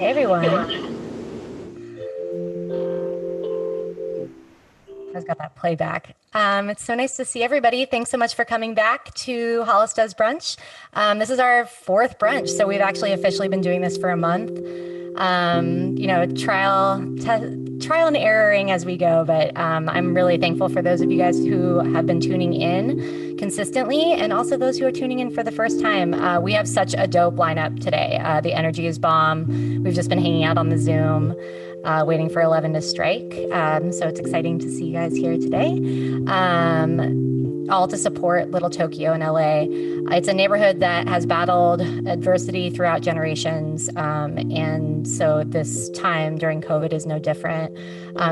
Hey everyone. I've got that playback. It's so nice to see everybody. Thanks so much for coming back to Hollis Does Brunch. This is our fourth brunch, so we've actually officially been doing this for a month. Trial and erroring as we go, but I'm really thankful for those of you guys who have been tuning in consistently, and also those who are tuning in for the first time. We have such a dope lineup today. The energy is bomb. We've just been hanging out on the Zoom. Waiting for 11 to strike. So it's exciting to see you guys here today. All to support Little Tokyo in LA. It's a neighborhood that has battled adversity throughout generations. And so this time during COVID is no different.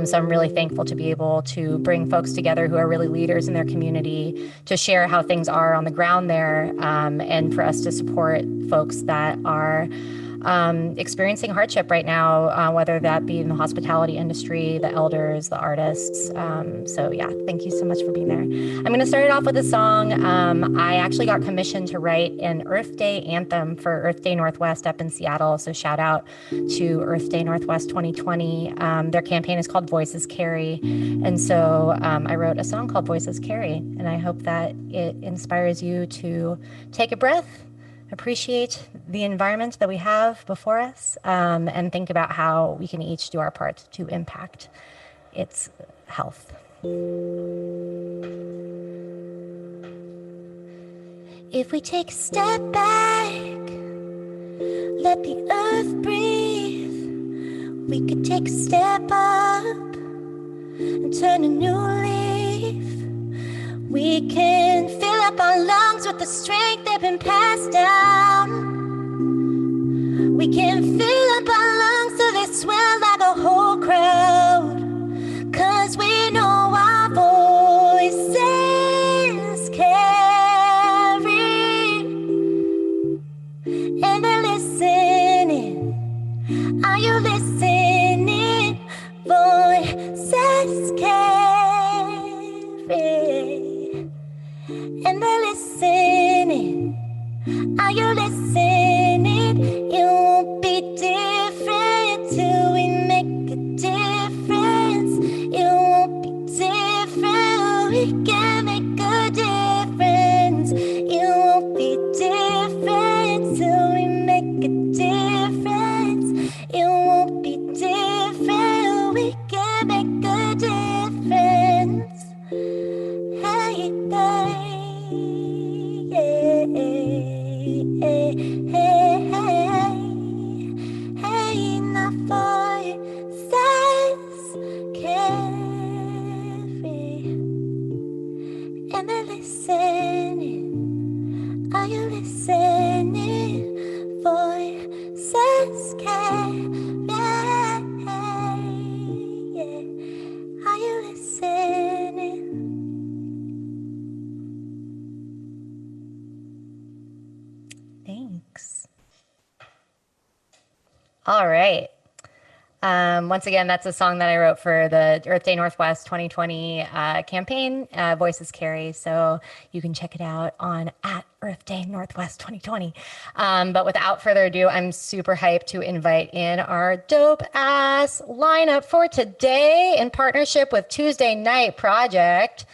So I'm really thankful to be able to bring folks together who are really leaders in their community to share how things are on the ground there, and for us to support folks that are experiencing hardship right now, whether that be in the hospitality industry, the elders, the artists. So yeah, thank you so much for being there. I'm going to start it off with a song. I actually got commissioned to write an Earth Day anthem for Earth Day Northwest up in Seattle. So shout out to Earth Day Northwest 2020. Their campaign is called Voices Carry. And so I wrote a song called Voices Carry. And I hope that it inspires you to take a breath, appreciate the environment that we have before us, and think about how we can each do our part to impact its health. If we take a step back, let the earth breathe, we could take a step up and turn a new leaf. We can fill up our lungs with the strength they've been passed down. We can fill up our lungs till they swell like a whole crowd. 'Cause we know our voices carry, and they're listening. Are you listening? Voices carry, and they're listening. Are you listening? It won't be different till we make a difference. It won't be different. We can make a difference. It won't be different till we make a difference. It won't be different. We can make a difference. Hey, hey, hey, hey, my voices carry, and they're listening. Are you listening? Voices carry, are you listening? Thanks. All right. Once again, that's a song that I wrote for the Earth Day Northwest 2020 campaign, Voices Carry. So you can check it out on at Earth Day Northwest 2020. But without further ado, I'm super hyped to invite in our dope ass lineup for today in partnership with Tuesday Night Project.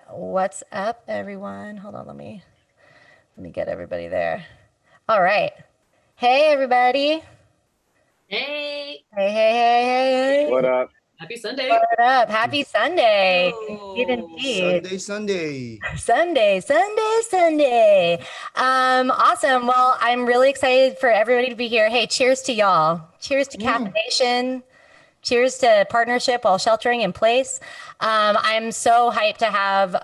What's up, everyone? Hold on, let me get everybody there. All right. Hey, everybody. Hey. Hey, hey, hey, hey. What up? Happy Sunday. What up? Happy Sunday. Oh. Indeed. Sunday. Sunday. Awesome. Well, I'm really excited for everybody to be here. Hey, cheers to y'all. Cheers to caffeination. Cheers to partnership while sheltering in place. I'm so hyped to have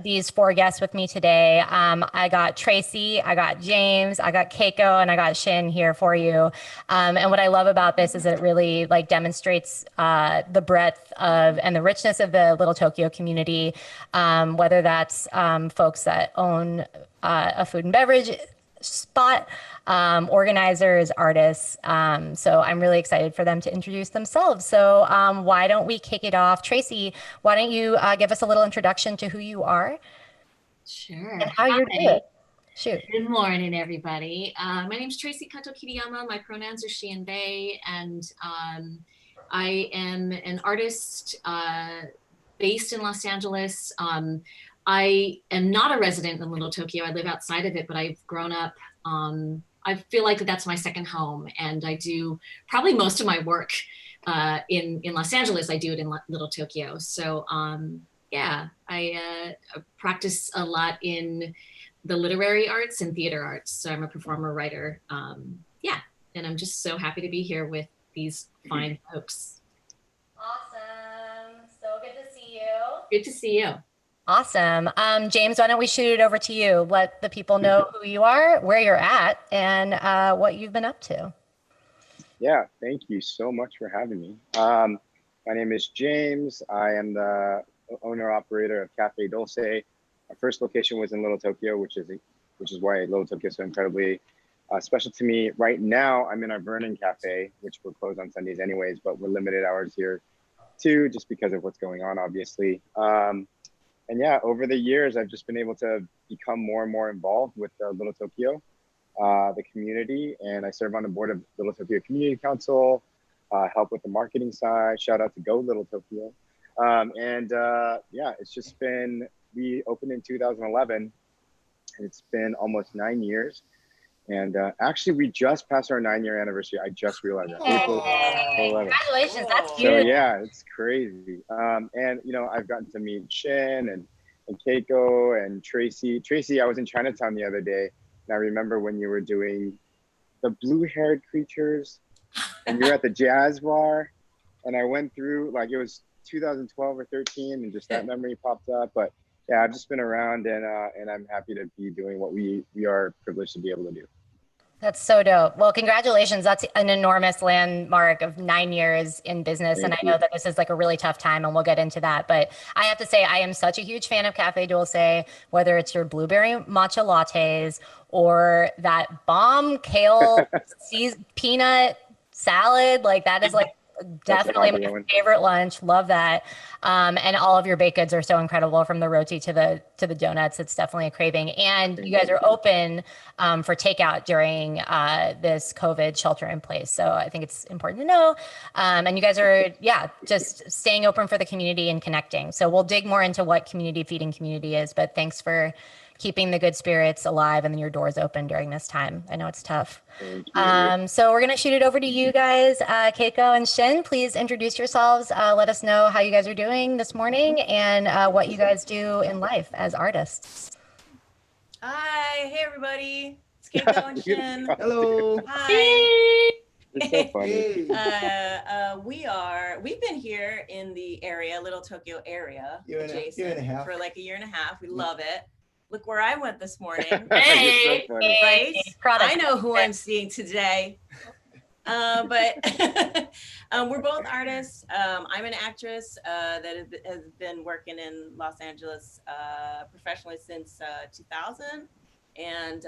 these four guests with me today. I got Tracy, I got James, I got Keiko, and I got Shin here for you. And what I love about this is it really demonstrates the breadth of and the richness of the Little Tokyo community, whether that's folks that own a food and beverage spot, organizers, artists. So I'm really excited for them to introduce themselves. So why don't we kick it off? Tracy, why don't you give us a little introduction to who you are? Sure. And how you're doing? Shoot. Good morning, everybody. My name is Traci Kato-Kiriyama. My pronouns are she and they, and I am an artist based in Los Angeles. I am not a resident in Little Tokyo. I live outside of it, but I've grown up. I feel like that's my second home, and I do probably most of my work in Los Angeles. I do it in Little Tokyo. So yeah, I practice a lot in the literary arts and theater arts. So I'm a performer, writer. Yeah, and I'm just so happy to be here with these fine folks. Awesome. So good to see you. Good to see you. Awesome. James, why don't we shoot it over to you? Let the people know who you are, where you're at, and what you've been up to. Yeah, thank you so much for having me. My name is James. I am the owner-operator of Cafe Dulce. Our first location was in Little Tokyo, which is why Little Tokyo is so incredibly special to me. Right now, I'm in our Vernon Cafe, which we're closed on Sundays anyways, but we're limited hours here too, just because of what's going on, obviously. And yeah, over the years, I've just been able to become more and more involved with Little Tokyo, the community, and I serve on the board of Little Tokyo Community Council, help with the marketing side. Shout out to Go Little Tokyo. Yeah, it's just been, we opened in 2011, and it's been almost 9 years. And actually, we just passed our 9-year anniversary. I just realized that. April 11th. Congratulations, that's So huge. yeah, it's crazy. And you know, I've gotten to meet Shin and Keiko and Traci. Traci, I was in Chinatown the other day, and I remember when you were doing the blue-haired creatures, and you were at the jazz bar, and I went through, like, it was 2012 or 13, and just that memory popped up. But yeah, I've just been around, and I'm happy to be doing what we are privileged to be able to do. That's so dope. Well, congratulations. That's an enormous landmark of 9 years in business. Thank and I you. know that this is like a really tough time, and we'll get into that. But I have to say, I am such a huge fan of Cafe Dulce, whether it's your blueberry matcha lattes or that bomb kale peanut salad. Like, that is like definitely my favorite lunch. Love that. And all of your baked goods are so incredible, from the roti to the donuts. It's definitely a craving. And you guys are open for takeout during this COVID shelter in place. So I think it's important to know. And you guys are, yeah, just staying open for the community and connecting. So we'll dig more into what community feeding community is, but thanks for keeping the good spirits alive and your doors open during this time. I know it's tough. So we're going to shoot it over to you guys. Keiko and Shin, please introduce yourselves. Let us know how you guys are doing this morning and what you guys do in life as artists. Hi, hey everybody. It's Keiko and Shin. Hello. Hi. It's so funny. We've been here in the area, Little Tokyo area, Year and a half. for like a year and a half. We love it. Look where I went this morning. Hey. So funny. Right? Product. I know who I'm seeing today. But we're both artists. I'm an actress that has been working in Los Angeles professionally since 2000, and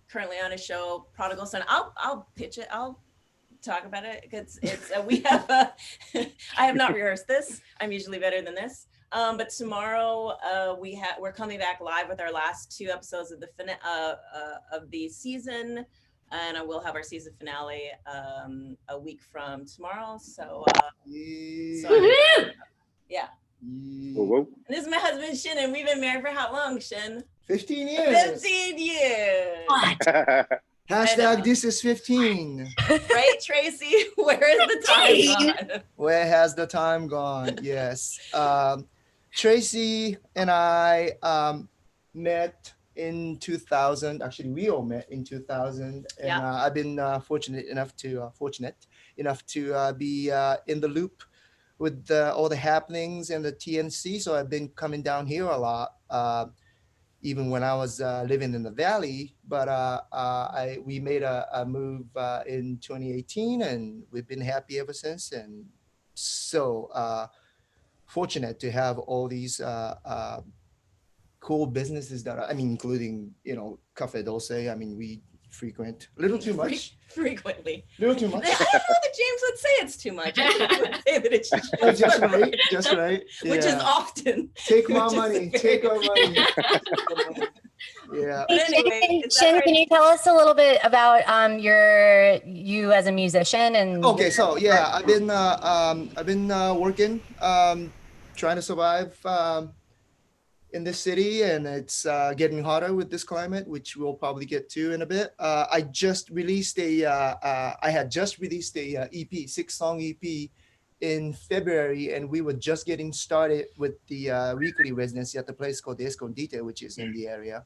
currently on a show, Prodigal Son. I'll pitch it. I'll talk about it because it's we have. I have not rehearsed this. I'm usually better than this. But tomorrow we're coming back live with our last 2 episodes of the season, and I will have our season finale a week from tomorrow. So yeah. Whoa. And this is my husband Shin, and we've been married for how long, Shin? 15 years. 15 years. Hashtag this is 15. Right, Traci? Where is the time gone? Where has the time gone? Yes. Traci and I met in 2000. Actually, we all met in 2000. And Yeah. I've been fortunate enough to be in the loop with all the happenings in the TNC. So I've been coming down here a lot, even when I was living in the Valley. But we made a move in 2018, and we've been happy ever since. And so fortunate to have all these cool businesses including, Cafe Dulce. I mean, we frequent a little too much. Frequently. Little too much. I don't know that James would say it's too much. I think he would say that it's Just right. Which is Yeah. often. Take my which is money. very- Take our money. Yeah. But anyway, is that Shin, right? can you tell us a little bit about you as a musician and Okay, so yeah, I've been working, trying to survive in this city, and it's getting hotter with this climate, which we'll probably get to in a bit. I had just released a EP, 6-song EP in February, and we were just getting started with the weekly residency at the place called the Escondite, which is in the area.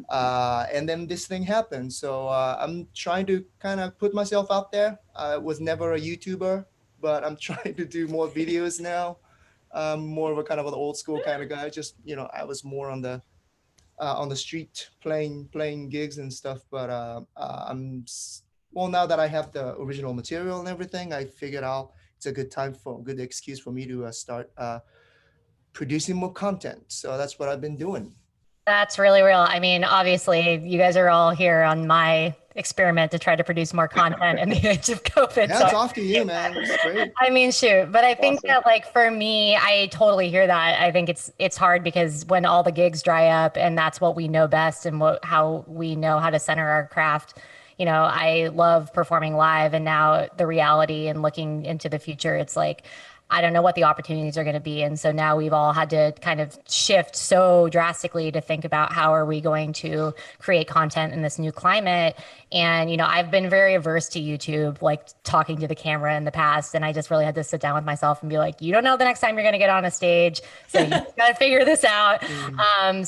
And then this thing happened. So I'm trying to kind of put myself out there. I was never a YouTuber, but I'm trying to do more videos now. More of a kind of an old school kind of guy. Just, I was more on the street playing gigs and stuff. But well, now that I have the original material and everything, I figured out it's a good excuse for me to start producing more content. So that's what I've been doing. that's really real. I mean, obviously, you guys are all here on my experiment to try to produce more content in the age of COVID. Yeah, So it's off to you, man. It's great. I mean, shoot, but I think Awesome. that like for me, I totally hear that. I think it's hard because when all the gigs dry up and that's what we know best and how we know how to center our craft. I love performing live, and now the reality and looking into the future, it's like I don't know what the opportunities are going to be. And so now we've all had to kind of shift so drastically to think about how are we going to create content in this new climate. And, I've been very averse to YouTube, like talking to the camera in the past. And I just really had to sit down with myself and be like, you don't know the next time you're going to get on a stage. So you got to figure this out.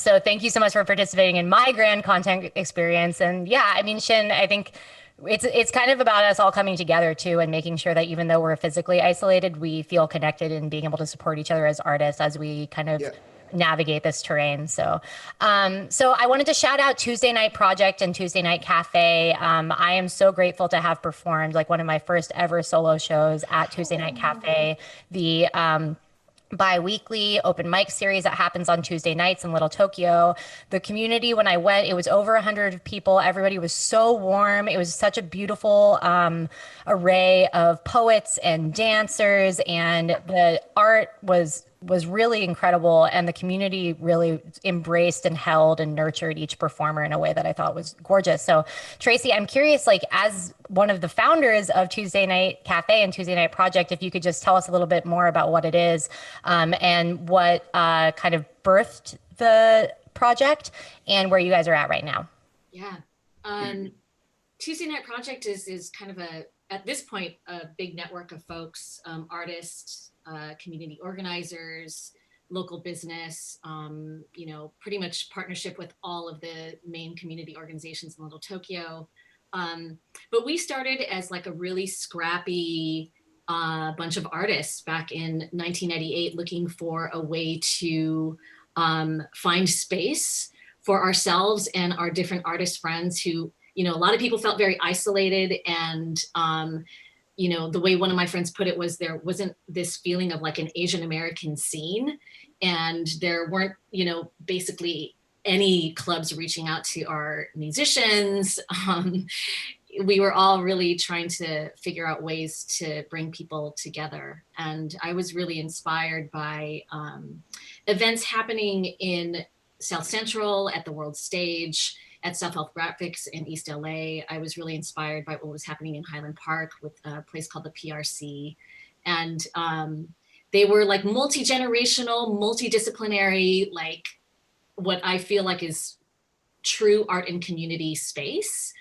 So thank you so much for participating in my grand content experience. And yeah, I mean, Shin, I think it's kind of about us all coming together too, and making sure that even though we're physically isolated, we feel connected and being able to support each other as artists as we kind of navigate this terrain. So I wanted to shout out Tuesday Night Project and Tuesday Night Cafe. I am so grateful to have performed like one of my first ever solo shows at Tuesday Night Cafe. The bi-weekly open mic series that happens on Tuesday nights in Little Tokyo. The community, when I went, it was over 100 people. Everybody was so warm. It was such a beautiful array of poets and dancers, and the art was really incredible, and the community really embraced and held and nurtured each performer in a way that I thought was gorgeous. So Traci, I'm curious, like as one of the founders of Tuesday Night Cafe and Tuesday Night Project, if you could just tell us a little bit more about what it is and what kind of birthed the project and where you guys are at right now. Yeah. Tuesday Night Project is kind of at this point, a big network of folks, artists, community organizers, local business, pretty much partnership with all of the main community organizations in Little Tokyo. But we started as like a really scrappy bunch of artists back in 1998, looking for a way to find space for ourselves and our different artist friends who, a lot of people felt very isolated, and the way one of my friends put it was there wasn't this feeling of like an Asian American scene, and there weren't, basically any clubs reaching out to our musicians. We were all really trying to figure out ways to bring people together. And I was really inspired by events happening in South Central, at the World Stage, at Self Health Graphics in East LA. I was really inspired by what was happening in Highland Park with a place called the PRC. And they were like multi-generational, multidisciplinary, like what I feel like is true art and community space.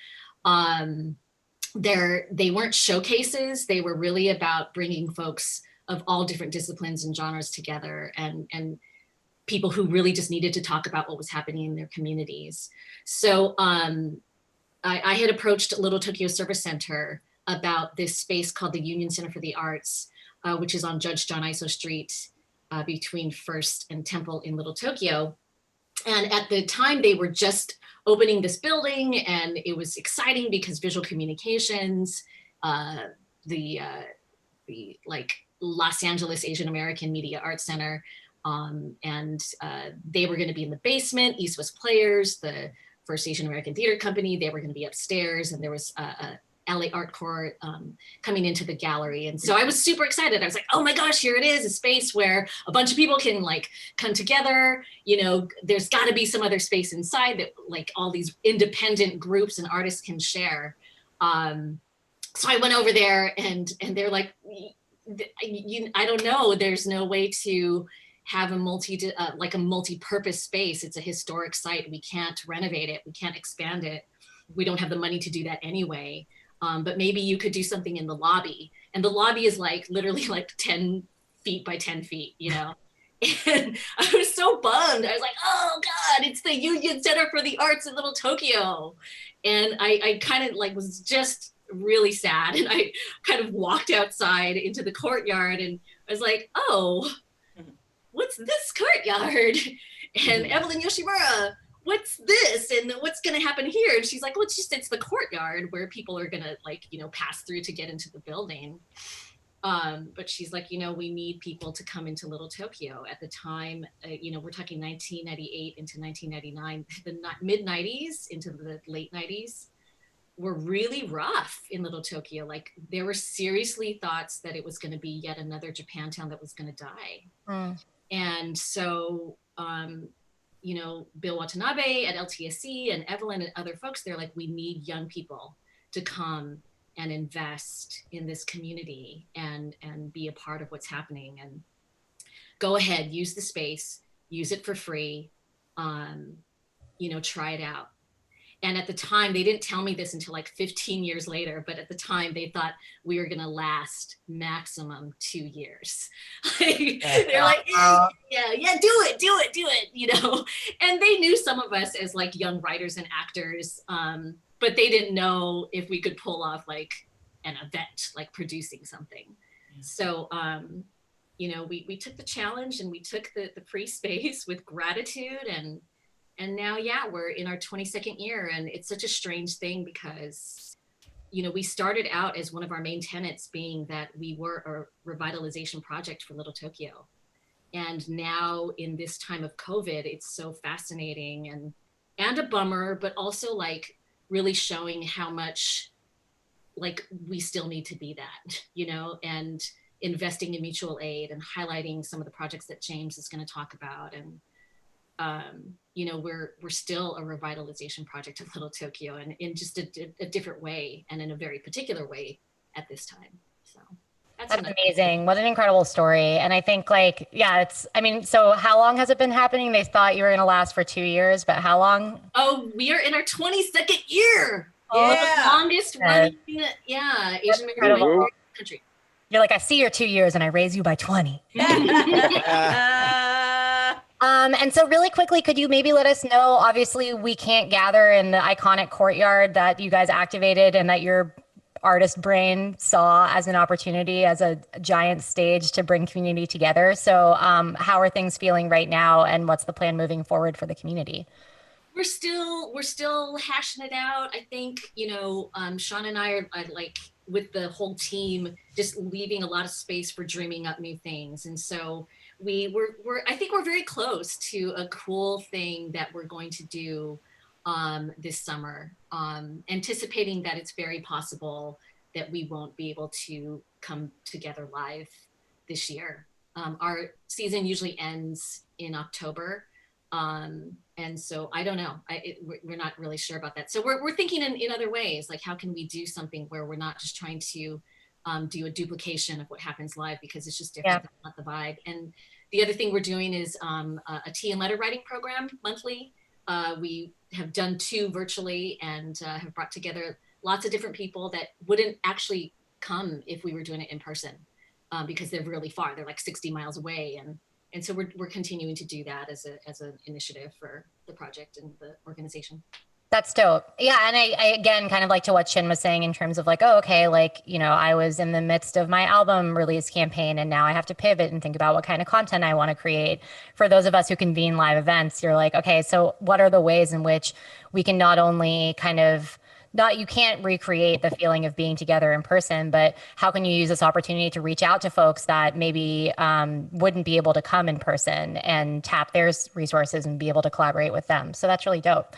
They weren't showcases. They were really about bringing folks of all different disciplines and genres together, and people who really just needed to talk about what was happening in their communities. So I had approached Little Tokyo Service Center about this space called the Union Center for the Arts, which is on Judge John Iso Street between First and Temple in Little Tokyo. And at the time, they were just opening this building, and it was exciting because visual communications, the like Los Angeles Asian American Media Arts Center, and they were going to be in the basement. East West Players, the First Asian American Theater Company, they were going to be upstairs, and there was LA Art Court coming into the gallery. And so I was super excited. I was like, oh my gosh, here it is, a space where a bunch of people can like come together. You know, there's gotta be some other space inside that like all these independent groups and artists can share. So I went over there and they're like, I don't know, there's no way to have a multi-purpose space. It's a historic site. We can't renovate it. We can't expand it. We don't have the money to do that anyway. But maybe you could do something in the lobby. And the lobby is like literally like 10 feet by 10 feet, you know? And I was so bummed. I was like, oh God, it's the Union Center for the Arts in Little Tokyo. And I kind of like was just really sad. And I kind of walked outside into the courtyard and I was like, oh, what's this courtyard? And Evelyn Yoshimura, what's this? And what's gonna happen here? And she's like, well, it's the courtyard where people are gonna like, you know, pass through to get into the building. But she's like, you know, we need people to come into Little Tokyo. At the time, you know, we're talking 1998 into 1999, the mid 90s into the late 90s were really rough in Little Tokyo. Like there were seriously thoughts that it was gonna be yet another Japantown that was gonna die. And so, you know, Bill Watanabe at LTSC and Evelyn and other folks, they're like, we need young people to come and invest in this community and be a part of what's happening. And go ahead, use the space, use it for free, you know, try it out. And at the time, they didn't tell me this until like 15 years later, but at the time they thought we were gonna last maximum 2 years. They're like, yeah, do it, you know? And they knew some of us as like young writers and actors, but they didn't know if we could pull off like an event, like producing something. So, you know, we took the challenge and we took the free space with gratitude and now, yeah, we're in our 22nd year and it's such a strange thing because, you know, we started out as one of our main tenets being that we were a revitalization project for Little Tokyo. And now in this time of COVID, it's so fascinating and a bummer, but also like really showing how much like we still need to be that, you know, and investing in mutual aid and highlighting some of the projects that James is going to talk about. And you know, we're still a revitalization project of Little Tokyo and in just a different way and in a very particular way at this time. So that's amazing. What an incredible story. And I think like, yeah, I mean, so how long has it been happening? They thought you were going to last for 2 years, but how long? Oh, we are in our 22nd year. Yeah. The longest running, Asian American country. You're like, I see your 2 years and I raise you by 20. And so really quickly, could you maybe let us know, obviously we can't gather in the iconic courtyard that you guys activated and that your artist brain saw as an opportunity, as a giant stage to bring community together. So how are things feeling right now and what's the plan moving forward for the community? We're still hashing it out. I think, you know, Sean and I are like with the whole team, just leaving a lot of space for dreaming up new things. And so I think we're very close to a cool thing that we're going to do this summer, anticipating that it's very possible that we won't be able to come together live this year. Our season usually ends in October. And so I don't know, we're not really sure about that. So we're thinking in other ways, like how can we do something where we're not just trying to do a duplication of what happens live because it's just different, That's not the vibe. And the other thing we're doing is a tea and letter writing program monthly. We have done 2 virtually and have brought together lots of different people that wouldn't actually come if we were doing it in person because they're really far. They're like 60 miles away. And so we're continuing to do that as an initiative for the project and the organization. That's dope. Yeah. And I again, kind of like to what Shin was saying in terms of like, oh, okay, like, you know, I was in the midst of my album release campaign and now I have to pivot and think about what kind of content I want to create. For those of us who convene live events, you're like, okay, so what are the ways in which we can not only kind of not, you can't recreate the feeling of being together in person, but how can you use this opportunity to reach out to folks that maybe wouldn't be able to come in person and tap their resources and be able to collaborate with them? So that's really dope.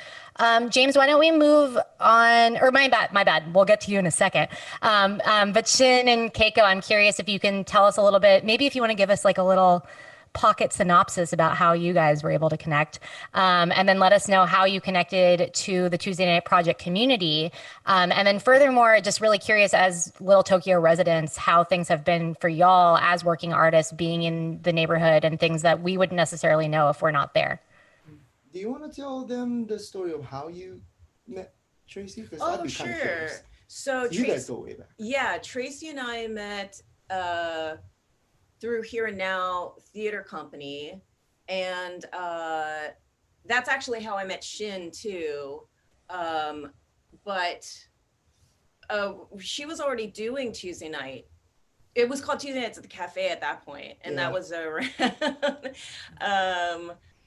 James, why don't we move on? Or my bad. We'll get to you in a second. But Shin and Keiko, I'm curious if you can tell us a little bit, maybe if you want to give us like a little pocket synopsis about how you guys were able to connect, and then let us know how you connected to the Tuesday Night Project community. And then furthermore, just really curious as Little Tokyo residents, how things have been for y'all as working artists being in the neighborhood and things that we wouldn't necessarily know if we're not there. Do you want to tell them the story of how you met Tracy? Because Oh, sure. So you guys go way back. Yeah, Tracy and I met through Here and Now Theater Company, and that's actually how I met Shin too. But she was already doing Tuesday night. It was called Tuesday Nights at the Cafe at that point, and that was around.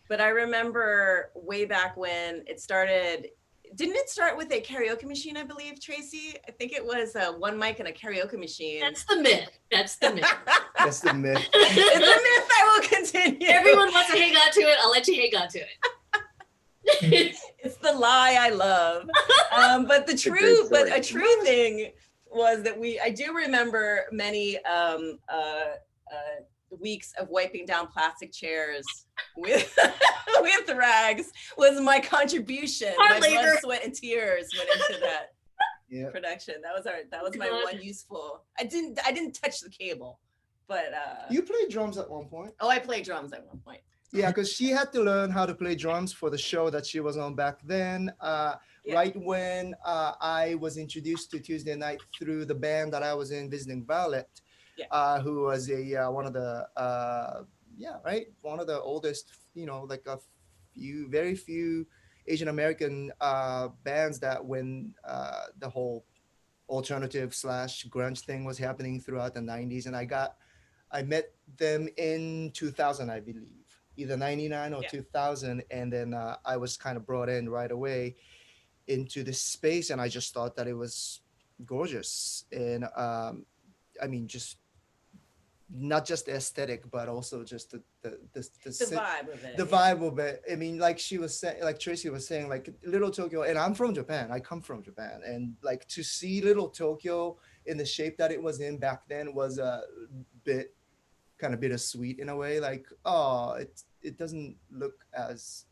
But I remember way back when it started. Didn't it start with a karaoke machine, I believe, Tracy? I think it was one mic and a karaoke machine. That's the myth. That's the myth. That's the myth. It's a myth I will continue. Everyone wants to hang on to it. I'll let you hang on to it. It's the lie I love. But a true thing was that I do remember many weeks of wiping down plastic chairs with rags was my contribution. Hard my labor. blood, sweat, and tears went into that production. That was my one useful. I didn't touch the cable, but you played drums at one point. Oh, I played drums at one point. Yeah, because she had to learn how to play drums for the show that she was on back then. Right when I was introduced to Tuesday Night through the band that I was in, Visiting Violet, who was one of the oldest, like very few Asian American bands that when the whole alternative / grunge thing was happening throughout the 90s. And I met them in 2000, I believe, either 99 or 2000. And then I was kind of brought in right away into this space. And I just thought that it was gorgeous. And I mean, just not just the aesthetic, but also just the vibe of it. The vibe of it. I mean, like she was saying, like Tracy was saying, like Little Tokyo, and I'm from Japan. I come from Japan, and like to see Little Tokyo in the shape that it was in back then was a bit kind of bittersweet in a way. Like, oh, it doesn't look as,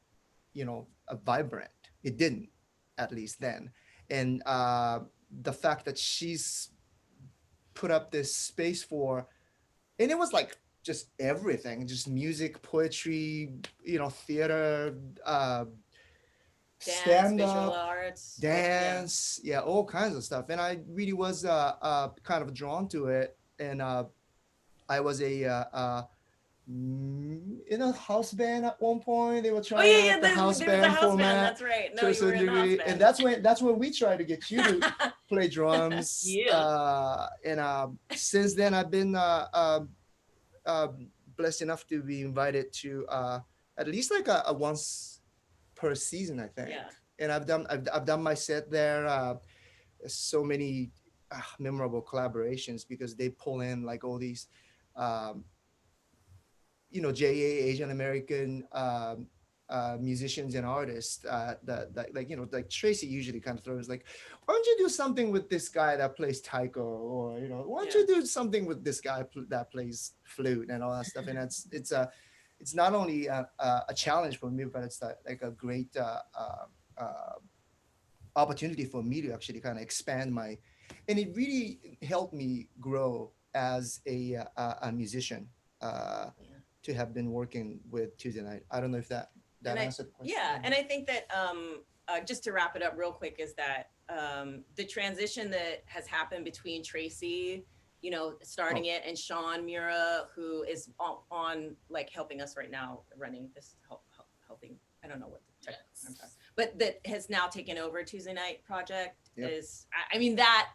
vibrant. It didn't, at least then. And the fact that she's put up this space for. And it was like just everything, just music, poetry, theater, stand-up, arts, dance, all kinds of stuff. And I really was kind of drawn to it. And I was in a house band at one point. They were trying the house band format. That's right. No, to a you were certain in the house degree. band. And that's when we tried to get you to play drums. And since then I've been blessed enough to be invited to at least like a once per season, I think. Yeah. And I've done my set there. So many memorable collaborations because they pull in like all these JA Asian American musicians and artists that like Tracy usually kind of throws like, why don't you do something with this guy that plays taiko, or why don't you do something with this guy that plays flute and all that stuff. And it's not only a challenge for me, but it's like a great opportunity for me to actually kind of expand and it really helped me grow as a musician to have been working with Tuesday Night. I don't know if that answered the question. Yeah, and I think that just to wrap it up real quick is that the transition that has happened between Tracy, starting it, and Sean Mura, who is on like helping us right now, running this, helping, I don't know what the technical term is, but that has now taken over Tuesday Night Project is, I mean, that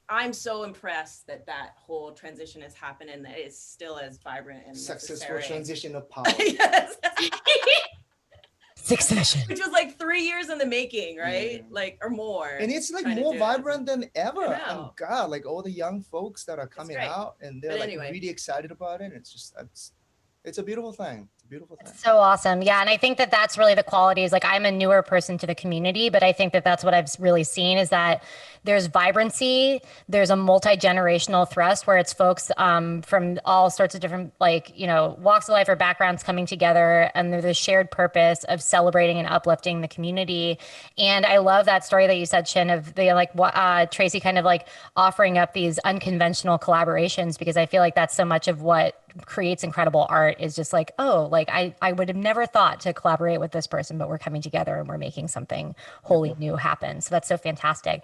I'm so impressed that whole transition has happened and that it's still as vibrant and successful necessary. transition of power. Yes. Sixth edition. Which was like 3 years in the making, right? Yeah. Like, or more. And it's like trying to more do it. vibrant than ever. I know. And God, like all the young folks that are coming great. out and they're But like anyway. really excited about it. It's just, it's a beautiful thing. It's a beautiful thing. So awesome. Yeah. And I think that that's really the qualities. Like I'm a newer person to the community, but I think that that's what I've really seen is that there's vibrancy, there's a multi-generational thrust where it's folks from all sorts of different, like, you know, walks of life or backgrounds coming together, and there's a shared purpose of celebrating and uplifting the community. And I love that story that you said, Shin, of the like Traci kind of like offering up these unconventional collaborations, because I feel like that's so much of what creates incredible art is just like, oh, like I would have never thought to collaborate with this person, but we're coming together and we're making something wholly new happen. So that's so fantastic.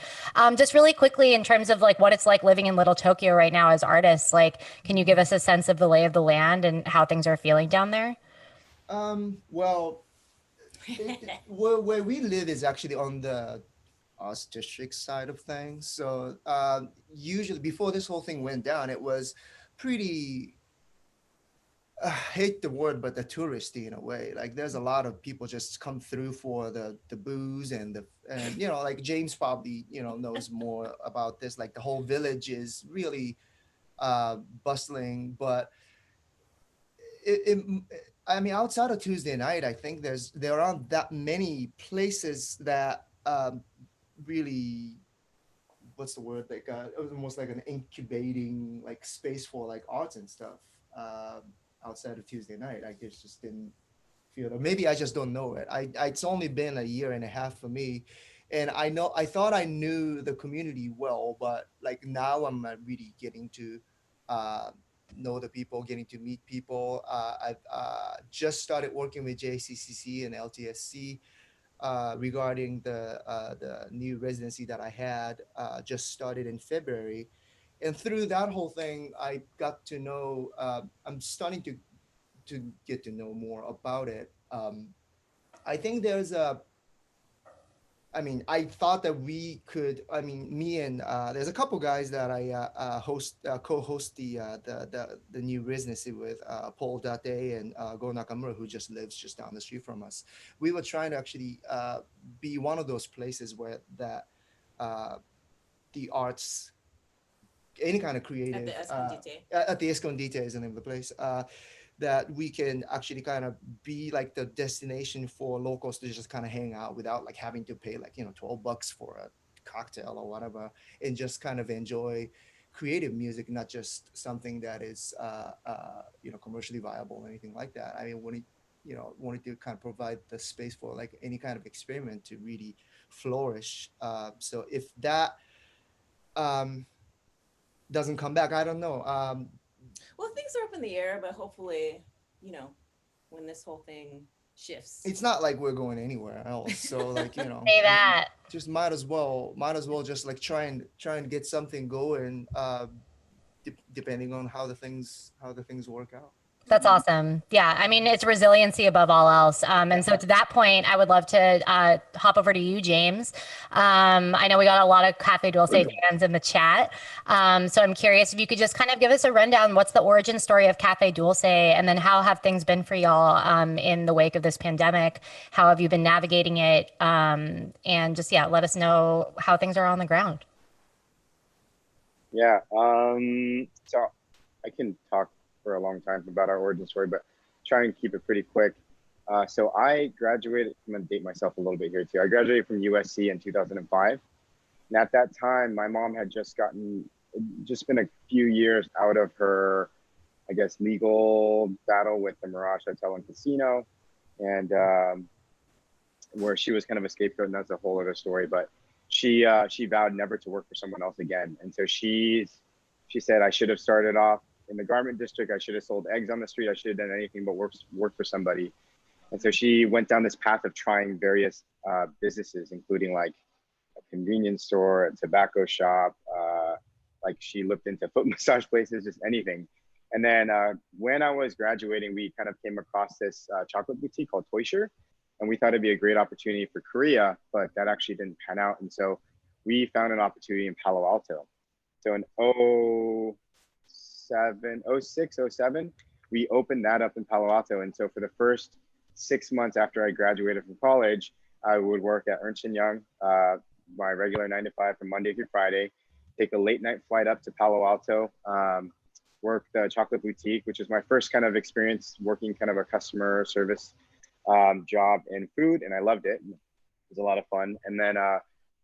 Just really quickly, in terms of like what it's like living in Little Tokyo right now as artists, like, can you give us a sense of the lay of the land and how things are feeling down there? Well, where we live is actually on the Arts District side of things. So usually before this whole thing went down, it was pretty, I hate the word, but the touristy in a way. Like there's a lot of people just come through for the booze and you know, like James probably, you know, knows more about this. Like the whole village is really bustling, but I mean, outside of Tuesday night, I think there aren't that many places that really, what's the word, like almost like an incubating like space for like arts and stuff outside of Tuesday night. I just didn't feel it. Maybe I just don't know it. It's only been a year and a half for me, and I thought I knew the community well, but like now I'm really getting to know the people, getting to meet people. I've just started working with JCCC and LTSC regarding the new residency that I had just started in February. And through that whole thing, I got to know, I'm starting to get to know more about it. I think I thought that we could, me and there's a couple guys that I co-host the new residency with, Paul Date and Go Nakamura, who just lives just down the street from us. We were trying to actually be one of those places where that the arts, any kind of creative, at the Escondite is the name of the place, that we can actually kind of be like the destination for locals to just kind of hang out without like having to pay like, you know, $12 for a cocktail or whatever, and just kind of enjoy creative music, not just something that is, you know, commercially viable or anything like that. I mean, wanted to kind of provide the space for like any kind of experiment to really flourish. So if that doesn't come back, I don't know. Well, things are up in the air, but hopefully, you know, when this whole thing shifts, it's not like we're going anywhere else. So like, you know, Say that. just might as well just like try and get something going, depending on how the things work out. That's awesome. Yeah. I mean, it's resiliency above all else. And so to that point, I would love to hop over to you, James. I know we got a lot of Cafe Dulce fans in the chat. So I'm curious if you could just kind of give us a rundown. What's the origin story of Cafe Dulce? And then how have things been for y'all in the wake of this pandemic? How have you been navigating it? And just, let us know how things are on the ground. Yeah. So I can talk for a long time about our origin story, but try and keep it pretty quick. So I graduated, I'm gonna date myself a little bit here too. I graduated from USC in 2005. And at that time, my mom had just been a few years out of her, I guess, legal battle with the Mirage Hotel and Casino, and where she was kind of a scapegoat, and that's a whole other story, but she vowed never to work for someone else again. And so she said, I should have started off in the garment district. I should have sold eggs on the street. I should have done anything but work for somebody. And so she went down this path of trying various businesses, including like a convenience store, a tobacco shop. Like she looked into foot massage places, just anything. And then when I was graduating, we kind of came across this chocolate boutique called Toysher. And we thought it'd be a great opportunity for Korea, but that actually didn't pan out. And so we found an opportunity in Palo Alto. So in 06, 07, we opened that up in Palo Alto. And so for the first 6 months after I graduated from college, I would work at Ernst & Young, my regular 9 to 5 from Monday through Friday, take a late night flight up to Palo Alto, work the chocolate boutique, which is my first kind of experience working kind of a customer service job in food. And I loved it. It was a lot of fun. And then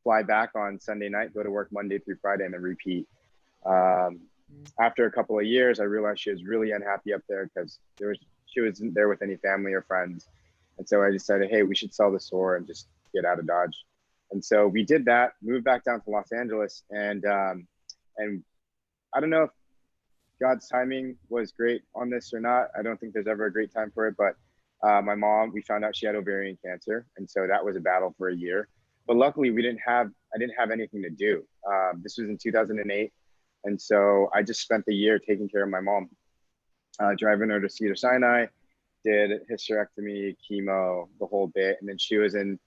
fly back on Sunday night, go to work Monday through Friday, and then repeat. After a couple of years, I realized she was really unhappy up there because she wasn't there with any family or friends. And so I decided, hey, we should sell the store and just get out of Dodge. And so we did that, moved back down to Los Angeles. And I don't know if God's timing was great on this or not. I don't think there's ever a great time for it, but my mom, we found out she had ovarian cancer. And so that was a battle for a year. But luckily I didn't have anything to do. This was in 2008. And so I just spent the year taking care of my mom, driving her to Cedars-Sinai, did hysterectomy, chemo, the whole bit. And then she was in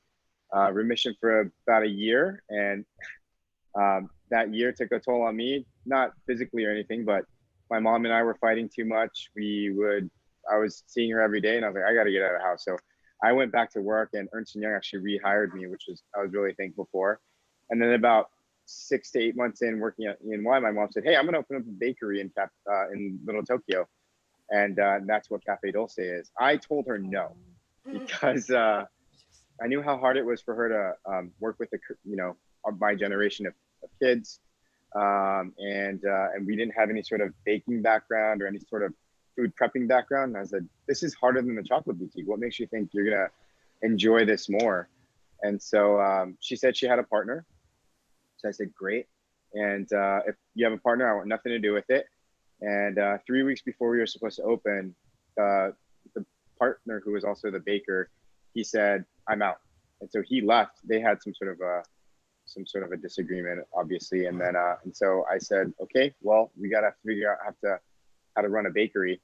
remission for about a year. And that year took a toll on me, not physically or anything, but my mom and I were fighting too much. I was seeing her every day, and I was like, I got to get out of the house. So I went back to work, and Ernst & Young actually rehired me, I was really thankful for. And then about 6 to 8 months in working at E&Y, my mom said, hey, I'm going to open up a bakery in Little Tokyo. And that's what Cafe Dulce is. I told her no, because I knew how hard it was for her to work with my generation of kids. And we didn't have any sort of baking background or any sort of food prepping background. And I said, this is harder than the chocolate boutique. What makes you think you're going to enjoy this more? And so she said she had a partner. So I said, great. And if you have a partner, I want nothing to do with it. And 3 weeks before we were supposed to open, the partner, who was also the baker, he said, I'm out. And so he left. They had some sort of a disagreement, obviously. And then, and so I said, okay, well, we got to figure out how to run a bakery.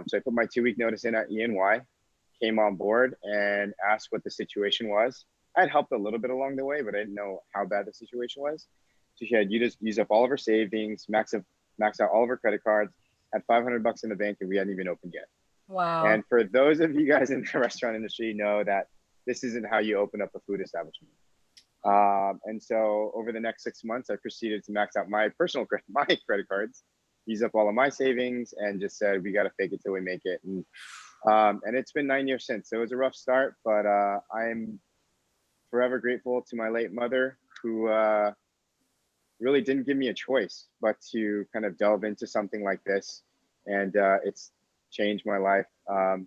So I put my 2-week notice in at E&Y, came on board and asked what the situation was. I had helped a little bit along the way, but I didn't know how bad the situation was. So she had used up all of her savings, maxed out all of her credit cards, had $500 in the bank, and we hadn't even opened yet. Wow. And for those of you guys in the restaurant industry, know that this isn't how you open up a food establishment. And so over the next 6 months, I proceeded to max out my credit cards, use up all of my savings, and just said, we got to fake it till we make it. And it's been 9 years since. So it was a rough start, but I'm forever grateful to my late mother, who really didn't give me a choice but to kind of delve into something like this. And it's changed my life. And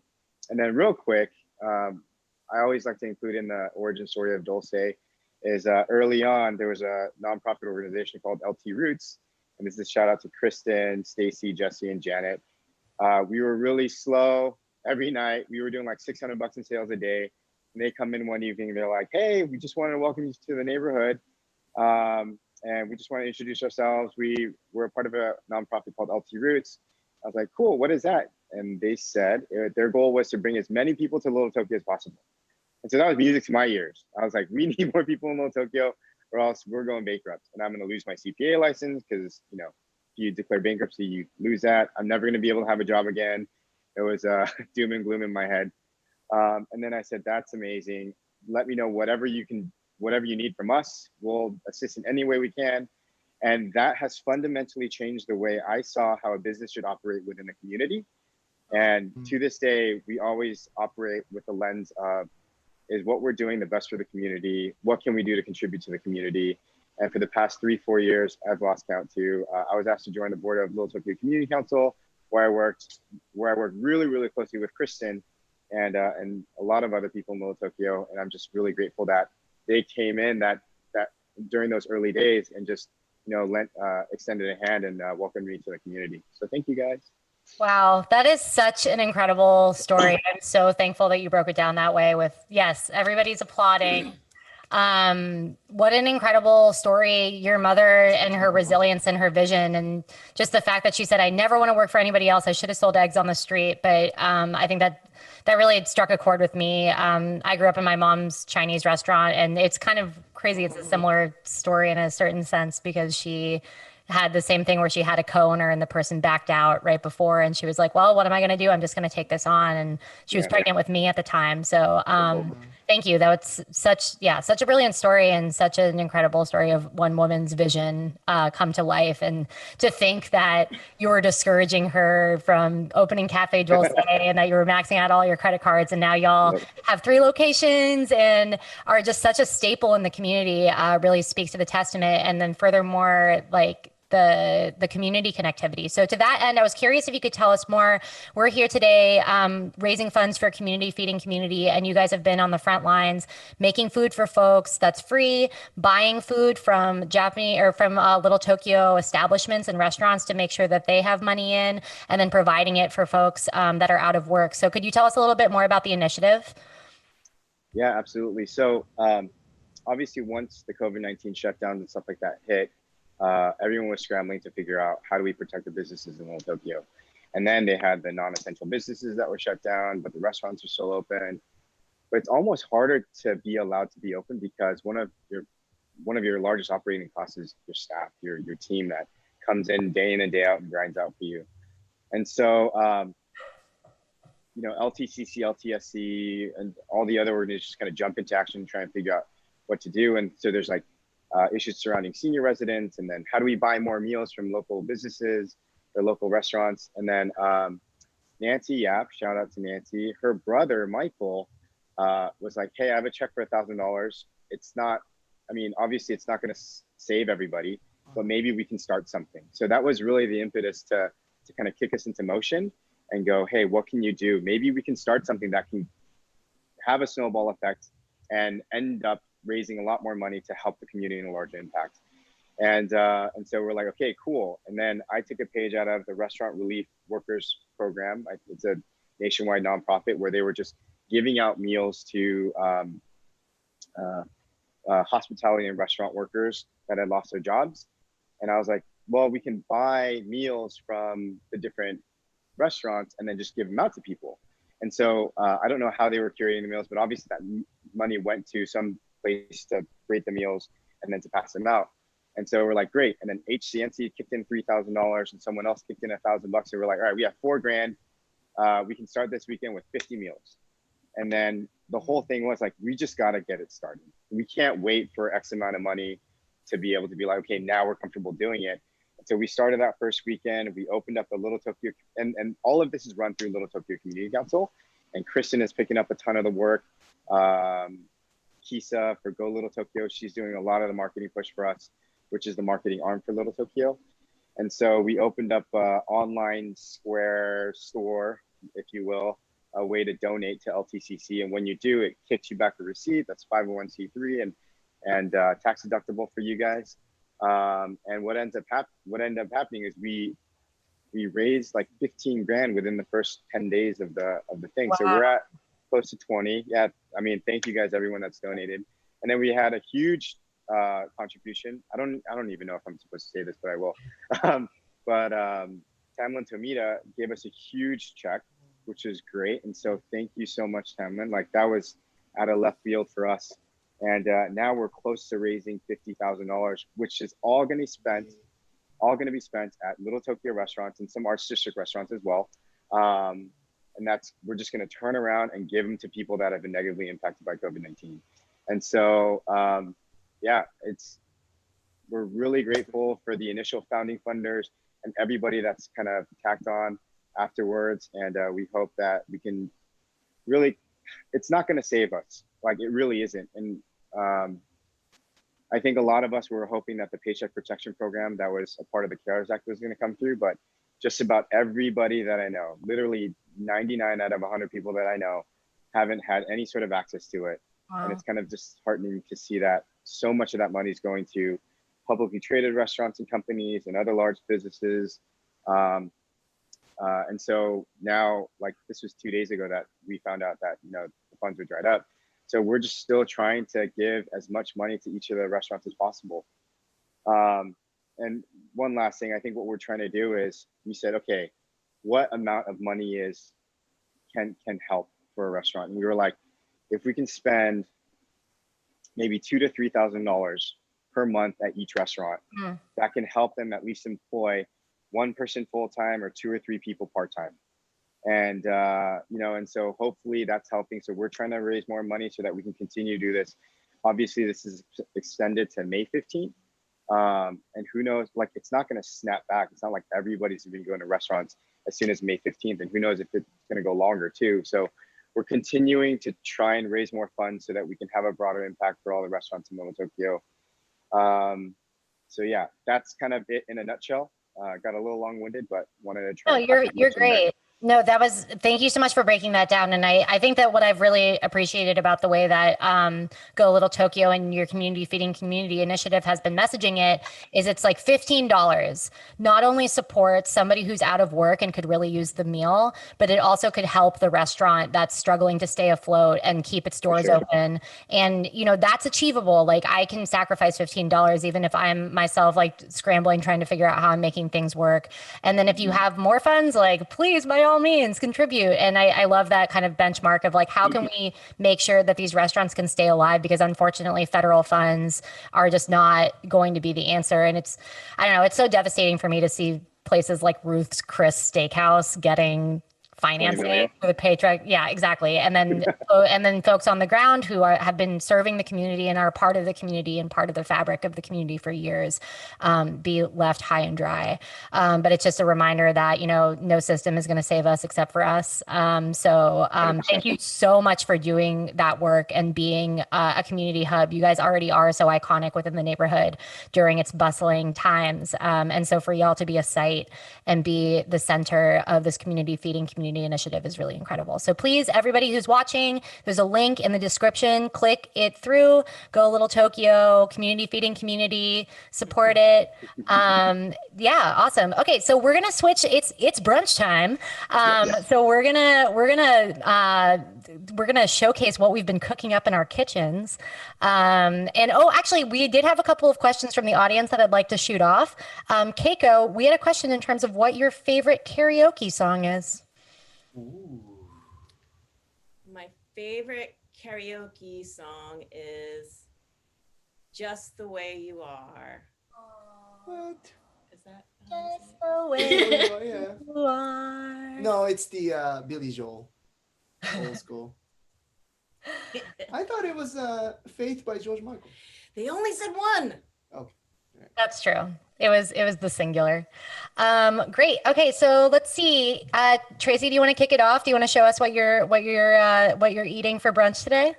then real quick, I always like to include in the origin story of Dulce is early on, there was a nonprofit organization called LT Roots. And this is a shout out to Kristen, Stacy, Jesse, and Janet. We were really slow every night. We were doing like $600 in sales a day. And they come in one evening and they're like, hey, we just wanted to welcome you to the neighborhood. And we just want to introduce ourselves. We're a part of a nonprofit called LT Roots. I was like, cool, what is that? And they said their goal was to bring as many people to Little Tokyo as possible. And so that was music to my ears. I was like, we need more people in Little Tokyo or else we're going bankrupt. And I'm going to lose my CPA license because, if you declare bankruptcy, you lose that. I'm never going to be able to have a job again. It was doom and gloom in my head. And then I said, that's amazing. Let me know whatever you need from us. We'll assist in any way we can. And that has fundamentally changed the way I saw how a business should operate within the community. And to this day, we always operate with the lens of, is what we're doing the best for the community? What can we do to contribute to the community? And for the past 3-4 years, I've lost count too. I was asked to join the board of Little Tokyo Community Council, where I worked really, really closely with Kristen and a lot of other people in Little Tokyo. And I'm just really grateful that they came in that during those early days and just extended a hand and welcomed me to the community. So thank you guys. Wow, that is such an incredible story. I'm so thankful that you broke it down that way with, yes, everybody's applauding. What an incredible story, your mother and her resilience and her vision, and just the fact that she said, I never want to work for anybody else. I should have sold eggs on the street. But I think that really struck a chord with me. I grew up in my mom's Chinese restaurant, and it's kind of crazy. It's a similar story in a certain sense because she had the same thing where she had a co-owner and the person backed out right before, and she was like, well, what am I going to do? I'm just going to take this on. And she was pregnant with me at the time. So thank you. That was such a brilliant story, and such an incredible story of one woman's vision come to life. And to think that you were discouraging her from opening Cafe Dulce and that you were maxing out all your credit cards, and now y'all have 3 locations and are just such a staple in the community, really speaks to the testament. And then furthermore, like the community connectivity. So to that end, I was curious if you could tell us more. We're here today raising funds for community, feeding community, and you guys have been on the front lines making food for folks that's free, buying food from Japanese or from Little Tokyo establishments and restaurants to make sure that they have money in, and then providing it for folks that are out of work. So could you tell us a little bit more about the initiative? Yeah, absolutely. So obviously once the COVID-19 shutdowns and stuff like that hit, everyone was scrambling to figure out how do we protect the businesses in Little Tokyo. And then they had the non-essential businesses that were shut down, but the restaurants are still open. But it's almost harder to be allowed to be open because one of your largest operating costs is your staff, your team that comes in and day out and grinds out for you. And so LTCC, LTSC, and all the other organizations kind of jump into action and try and figure out what to do. And so there's like issues surrounding senior residents, and then how do we buy more meals from local businesses or local restaurants? And then Nancy Yap, shout out to Nancy, her brother Michael was like, hey, I have a check for $1,000. It's not, obviously it's not going to save everybody, but maybe we can start something. So that was really the impetus to kind of kick us into motion and go, hey, what can you do? Maybe we can start something that can have a snowball effect and end up raising a lot more money to help the community in a larger impact. And so we're like, okay, cool. And then I took a page out of the Restaurant Relief Workers Program. It's a nationwide nonprofit where they were just giving out meals to hospitality and restaurant workers that had lost their jobs. And I was like, well, we can buy meals from the different restaurants and then just give them out to people. And so I don't know how they were curating the meals, but obviously that money went to some place to create the meals and then to pass them out. And so we're like, great. And then HCNC kicked in $3,000 and someone else kicked in $1,000. And we're like, all right, we have $4,000. We can start this weekend with 50 meals. And then the whole thing was like, we just got to get it started. We can't wait for X amount of money to be able to be like, okay, now we're comfortable doing it. And so we started that first weekend. We opened up a Little Tokyo, and all of this is run through Little Tokyo Community Council. And Kristen is picking up a ton of the work. Kisa for Go Little Tokyo, she's doing a lot of the marketing push for us, which is the marketing arm for Little Tokyo. And so we opened up an online Square store, if you will, a way to donate to LTCC. And when you do, it kicks you back a receipt that's 501c3 and tax deductible for you guys. And what ended up happening is we raised like 15 grand within the first 10 days of the thing. Wow. So we're at close to 20. Yeah, thank you guys, everyone that's donated. And then we had a huge contribution. I don't even know if I'm supposed to say this, but I will. Tamlin Tomita gave us a huge check, which is great. And so thank you so much, Tamlin. Like that was out of left field for us. And now we're close to raising $50,000, which is all going to be spent at Little Tokyo restaurants and some Arts District restaurants as well. And we're just going to turn around and give them to people that have been negatively impacted by COVID-19. And so, we're really grateful for the initial founding funders and everybody that's kind of tacked on afterwards. And we hope that we can really, it's not going to save us. Like it really isn't. And I think a lot of us were hoping that the Paycheck Protection Program that was a part of the CARES Act was going to come through, but just about everybody that I know, literally 99 out of 100 people that I know haven't had any sort of access to it. Wow. And it's kind of disheartening to see that so much of that money is going to publicly traded restaurants and companies and other large businesses. And so now, like this was 2 days ago that we found out that, the funds were dried up. So we're just still trying to give as much money to each of the restaurants as possible. And one last thing, I think what we're trying to do is we said, okay, what amount of money can help for a restaurant? And we were like, if we can spend maybe $2,000 to $3,000 per month at each restaurant. That can help them at least employ one person full-time or 2 or 3 people part-time. And, and so hopefully that's helping. So we're trying to raise more money so that we can continue to do this. Obviously, this is extended to May 15th. And who knows, like, it's not going to snap back. It's not like everybody's going to go into restaurants as soon as May 15th. And who knows if it's going to go longer too. So we're continuing to try and raise more funds so that we can have a broader impact for all the restaurants in Little Tokyo. So yeah, that's kind of it in a nutshell. Got a little long-winded, but wanted to try. No, you're great. No, thank you so much for breaking that down. And I think that what I've really appreciated about the way that Go Little Tokyo and your community feeding community initiative has been messaging it is it's like $15 not only supports somebody who's out of work and could really use the meal, but it also could help the restaurant that's struggling to stay afloat and keep its doors open. And, that's achievable. Like, I can sacrifice $15 even if I'm myself like scrambling, trying to figure out how I'm making things work. And then if you have more funds, like, please, by all means, contribute. And I love that kind of benchmark of like, how can we make sure that these restaurants can stay alive? Because unfortunately, federal funds are just not going to be the answer. And it's so devastating for me to see places like Ruth's Chris Steakhouse getting financing for the paycheck. Yeah, exactly. And then folks on the ground who have been serving the community and are part of the community and part of the fabric of the community for years, be left high and dry. But it's just a reminder that, no system is going to save us except for us. Thank you so much for doing that work and being a community hub. You guys already are so iconic within the neighborhood during its bustling times. And so for y'all to be a site and be the center of this community feeding community initiative is really incredible. So please, everybody who's watching, there's a link in the description. Click it through. Go Little Tokyo, community feeding community, support it. Yeah, awesome. Okay, so we're gonna switch. It's brunch time. So we're gonna showcase what we've been cooking up in our kitchens. Actually, we did have a couple of questions from the audience that I'd like to shoot off. Keiko, we had a question in terms of what your favorite karaoke song is. Ooh. My favorite karaoke song is Just the Way You Are. What? Is that? Just the way Yeah. you are. No, it's the Billy Joel, old school. I thought it was Faith by George Michael. They only said one. Okay. That's true. It was the singular. Great. Okay, so let's see. Tracy, do you want to kick it off? Do you want to show us what you're eating for brunch today?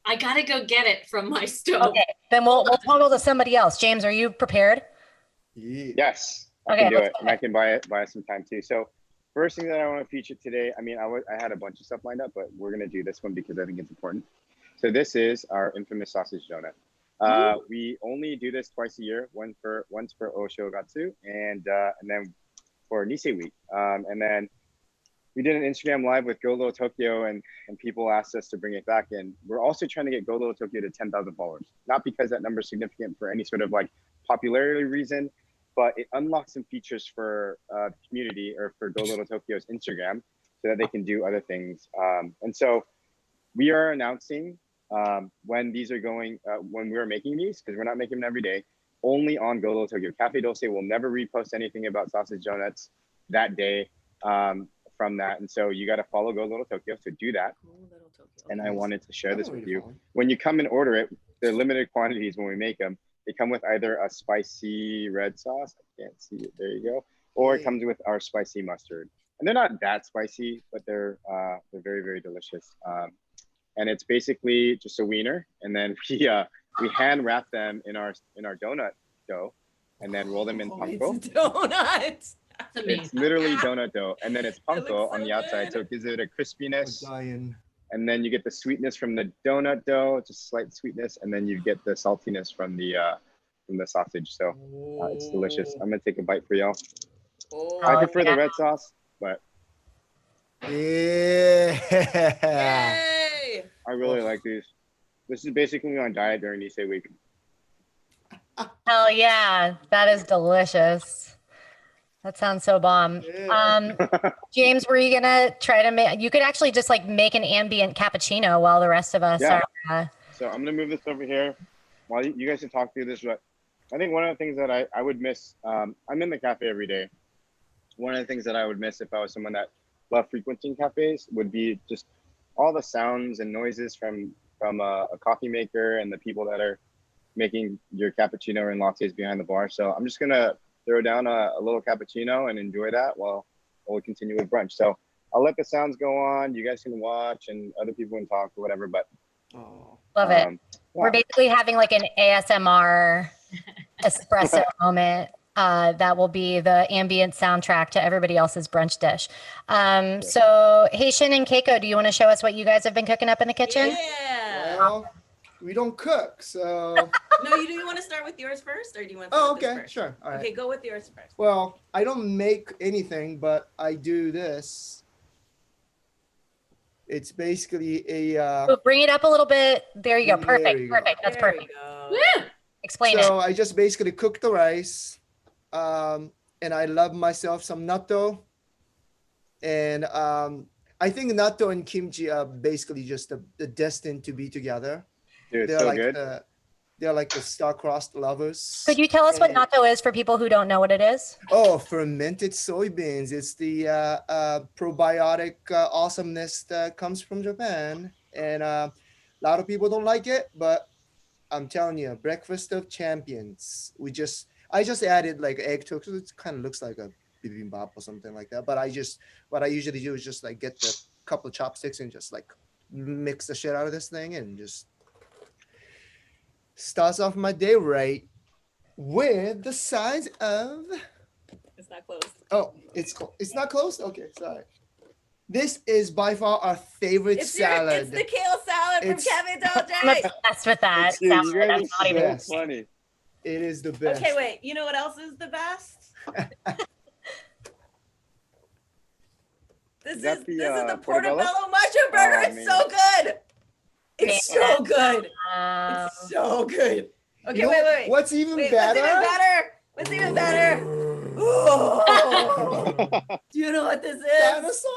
I gotta go get it from my stove. Okay, then we'll toggle to somebody else. James, are you prepared? Yes, I can do it, and I can buy us some time too. So first thing that I want to feature today, I mean, I had a bunch of stuff lined up, but we're gonna do this one because I think it's important. So this is our infamous sausage donut. We only do this twice a year, once for Oshogatsu and then for Nisei Week. And then we did an Instagram live with Go Little Tokyo and people asked us to bring it back. And we're also trying to get Go Little Tokyo to 10,000 followers. Not because that number is significant for any sort of like popularity reason, but it unlocks some features for the community or for Go Little Tokyo's Instagram so that they can do other things. And so we are announcing when these are going, when we're making these, because we're not making them every day, only on Go Little Tokyo. Cafe Dulce will never repost anything about sausage donuts that day from that. And so you got to follow Go Little Tokyo, so do that. And I wanted to share this with you. When you come and order it, they're limited quantities when we make them. They come with either a spicy red sauce, I can't see it, there you go, or it comes with our spicy mustard. And they're not that spicy, but they're very, very delicious. And it's basically just a wiener, and then we hand wrap them in our donut dough, and then roll them in panko. It's donuts. It's literally donut dough, and then it's panko on the outside, so it gives it a crispiness. And then you get the sweetness from the donut dough, just slight sweetness, and then you get the saltiness from the sausage. So it's delicious. I'm gonna take a bite for y'all. I prefer the red sauce, but yeah. I really like these. This is basically on diet during Nisei Week. Hell yeah, that is delicious. That sounds so bomb. James, were you gonna try to make? You could actually just like make an ambient cappuccino while the rest of us are. So I'm gonna move this over here. while you guys can talk through this, but I think one of the things that I would miss, I'm in the cafe every day. One of the things that I would miss if I was someone that loved frequenting cafes would be just all the sounds and noises from a coffee maker and the people that are making your cappuccino and lattes behind the bar. So I'm just gonna throw down a little cappuccino and enjoy that while we continue with brunch. So I'll let the sounds go on. You guys can watch and other people can talk or whatever. But Love it. yeah. We're basically having like an ASMR espresso moment. That will be the ambient soundtrack to everybody else's brunch dish. So Haitian and Keiko, do you want to show us what you guys have been cooking up in the kitchen? Yeah. Well, we don't cook, so. No, do you want to start with yours first, or do you want to Oh, start with this okay, first? sure. All right. Okay, go with yours first. Well, I don't make anything, but I do this. It's basically a. Bring it up a little bit. There you go. There Perfect. you go. Perfect. That's There perfect. we go. Woo! Explain it. So I just basically cook the rice, and I love myself some natto, and I think natto and kimchi are basically just the destined to be together. Dude, They're so like good. they're like the star-crossed lovers. Could you tell us what And- natto is for people who don't know what it is? Oh, fermented soybeans. It's the probiotic awesomeness that comes from Japan. And a lot of people don't like it, but I'm telling you, breakfast of champions. I just added like egg to it because it kind of looks like a bibimbap or something like that. But what I usually do is just like get the couple of chopsticks and just like mix the shit out of this thing and just starts off my day right with the size of. It's not closed. Oh, it's not closed? Okay, sorry. This is by far our favorite salad. It's the kale salad from It's- Cafe I'm Dulce. obsessed with that. Dude, salad. you guys I'm are not even. best. so funny. It is the best. Okay, wait. You know what else is the best? This Is that is the, the portobello? portobello mushroom burger. Oh, It's man. so good. It's so good. Um, It's so good. Okay, You know wait. What's even Wait, better? What's even better? Oh. Do you know what this is? Dinosaur.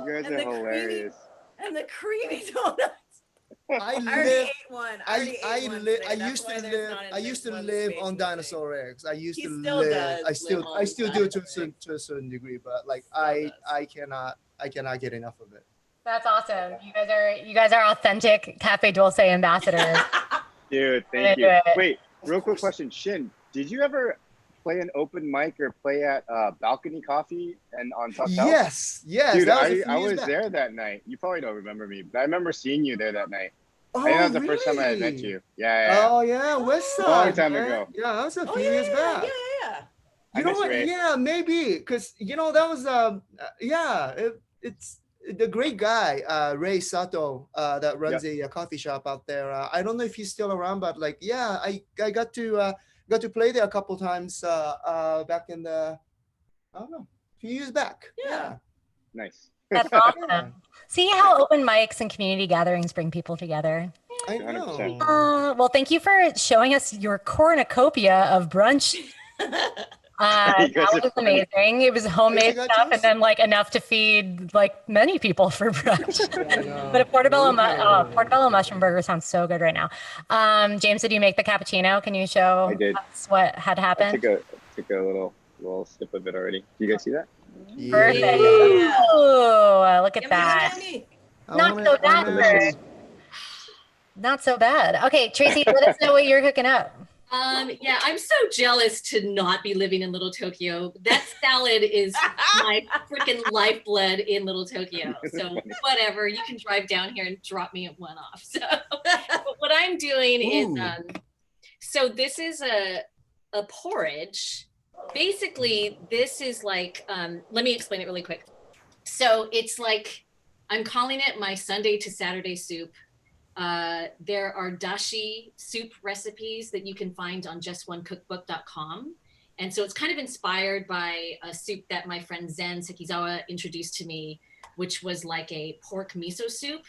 You guys And are the creamy- hilarious. And the creamy donuts. I I already live. ate one. I used to live on dinosaur eggs. I used He to still live. does I still live on do it dinosaur to a certain degree, but like Still does. I cannot get enough of it. That's awesome. You guys are authentic Cafe Dulce ambassadors. Dude, Gonna thank do you. it. Wait, real quick question. Shin, did you ever play an open mic or play at Balcony Coffee and on South South? Yes. Dude, that was a few I years was back. there that night. You probably don't remember me, but I remember seeing you there that night. Oh, I think that was the first time I had met really? you. Yeah. Oh yeah, West Side. Long time man. ago. Yeah, that was a Oh, few yeah, years yeah, back. yeah. I You know miss what? Ray. Yeah, maybe because that was it's the great guy Ray Sato that runs a coffee shop out there. I don't know if he's still around, but like I got to play there a couple times back in the I don't know a few years back. Yeah. Nice. That's awesome. See how open mics and community gatherings bring people together. I know. 100%. Well, thank you for showing us your cornucopia of brunch. You guys That are was funny. amazing. It was homemade got stuff, yours? and then like enough to feed like many people for brunch. I know. But a portobello mushroom burger sounds so good right now. James, did you make the cappuccino? Can you show I did. us what had I happened? took a little sip of it already. Do you guys see that? Perfect. Yeah. Ooh, look at Yummy, that. yummy. Not so bad. Not so bad. Okay, Tracy, let us know what you're cooking up. Yeah, I'm so jealous to not be living in Little Tokyo. That salad is my freaking lifeblood in Little Tokyo. So whatever, you can drive down here and drop me one off. So but what I'm doing is, so this is a porridge. Basically, this is like, let me explain it really quick. So it's like, I'm calling it my Sunday to Saturday soup. There are dashi soup recipes that you can find on justonecookbook.com. And so it's kind of inspired by a soup that my friend Zen Sekizawa introduced to me, which was like a pork miso soup.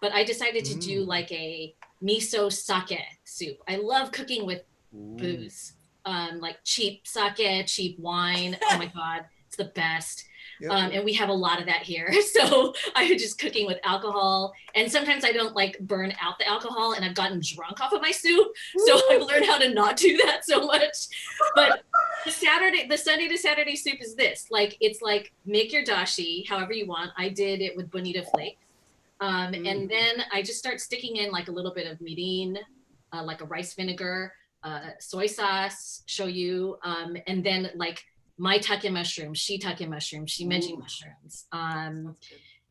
But I decided to do like a miso sake soup. I love cooking with booze, like cheap sake, cheap wine. Oh my God. It's the best. Yep. And we have a lot of that here. So I'm just cooking with alcohol. And sometimes I don't like burn out the alcohol, and I've gotten drunk off of my soup. So I've learned how to not do that so much. But the Sunday to Saturday soup is this. Like, it's like, make your dashi however you want. I did it with bonita flakes. And then I just start sticking in like a little bit of mirin, like a rice vinegar, soy sauce, shoyu, and then like maitake mushrooms, shiitake mushrooms, shimeji mushrooms.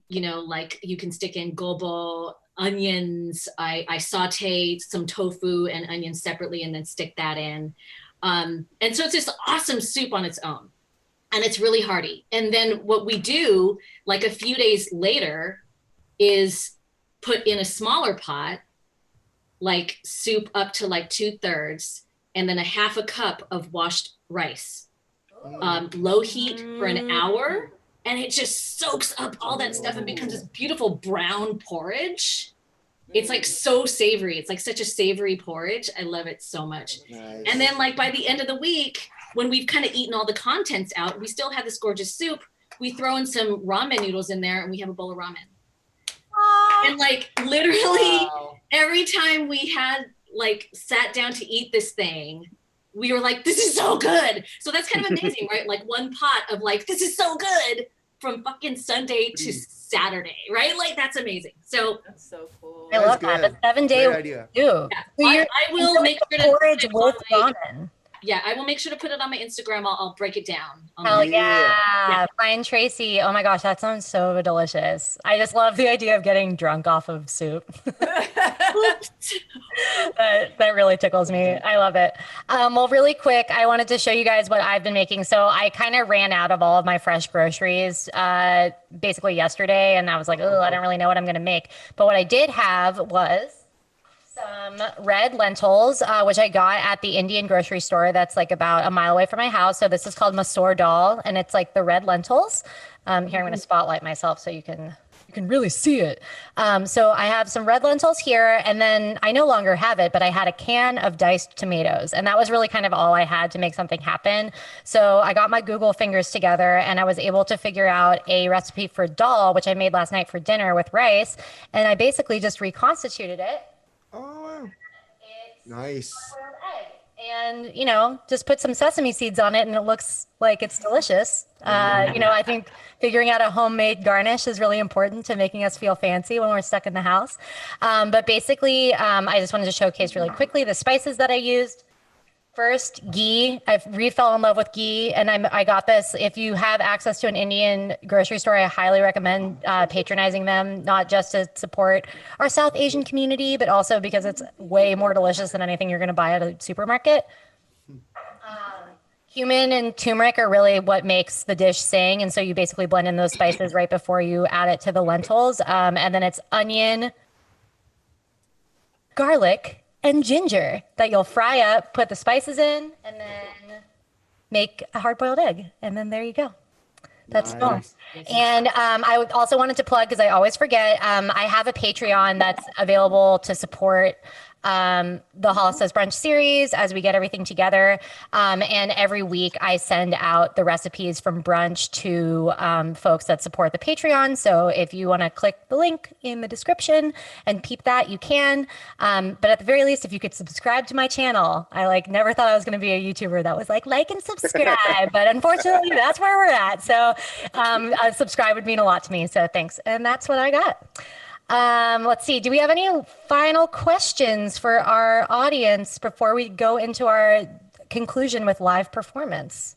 You know, like you can stick in gobo, onions. I saute some tofu and onions separately and then stick that in. And so it's this awesome soup on its own. And it's really hearty. And then what we do, like a few days later, is put in a smaller pot, like soup up to like 2/3, and then a half a cup of washed rice. Low heat for an hour, and it just soaks up all that stuff and becomes this beautiful brown porridge. It's like so savory. It's like such a savory porridge. I love it so much. Nice. And then like by the end of the week, when we've kind of eaten all the contents out, we still have this gorgeous soup. We throw in some ramen noodles in there, and we have a bowl of ramen. And like literally every time we had like sat down to eat this thing, we were like, this is so good. So that's kind of amazing, right? Like one pot of like, this is so good from fucking Sunday to Saturday, right? Like that's amazing. So That's so cool. I love that. The 7-day Great idea. soup. yeah, I will make sure to porridge with ramen. Yeah, I will make sure to put it on my Instagram. I'll break it down. Hell Yeah. yeah. Find Tracy. Oh my gosh, that sounds so delicious. I just love the idea of getting drunk off of soup. that really tickles me. I love it. Well, really quick, I wanted to show you guys what I've been making. So I kind of ran out of all of my fresh groceries basically yesterday, and I was like, oh, I don't really know what I'm going to make. But what I did have was some red lentils, which I got at the Indian grocery store that's like about a mile away from my house. So this is called masoor dal, and it's like the red lentils. Here, I'm going to spotlight myself so you can really see it. So I have some red lentils here, and then I no longer have it, but I had a can of diced tomatoes, and that was really kind of all I had to make something happen. So I got my Google fingers together, and I was able to figure out a recipe for dal, which I made last night for dinner with rice, and I basically just reconstituted it. Oh, nice. And, you know, just put some sesame seeds on it and it looks like it's delicious. You know, I think figuring out a homemade garnish is really important to making us feel fancy when we're stuck in the house. But basically, I just wanted to showcase really quickly the spices that I used. First, ghee. I've fell in love with ghee, and I got this. If you have access to an Indian grocery store, I highly recommend patronizing them, not just to support our South Asian community, but also because it's way more delicious than anything you're going to buy at a supermarket. Cumin and turmeric are really what makes the dish sing, and so you basically blend in those spices right before you add it to the lentils, and then it's onion, garlic, and ginger that you'll fry up, put the spices in, and then make a hard-boiled egg. And then there you go. That's all. And I also wanted to plug, because I always forget, I have a Patreon that's available to support the Hollis Does Brunch series as we get everything together. And every week I send out the recipes from brunch to folks that support the Patreon. So if you want to click the link in the description and peep that, you can. But at the very least, if you could subscribe to my channel, I never thought I was going to be a YouTuber that was like and subscribe. But unfortunately, that's where we're at. So subscribe would mean a lot to me. So thanks. And that's what I got. Let's see. Do we have any final questions for our audience before we go into our conclusion with live performance,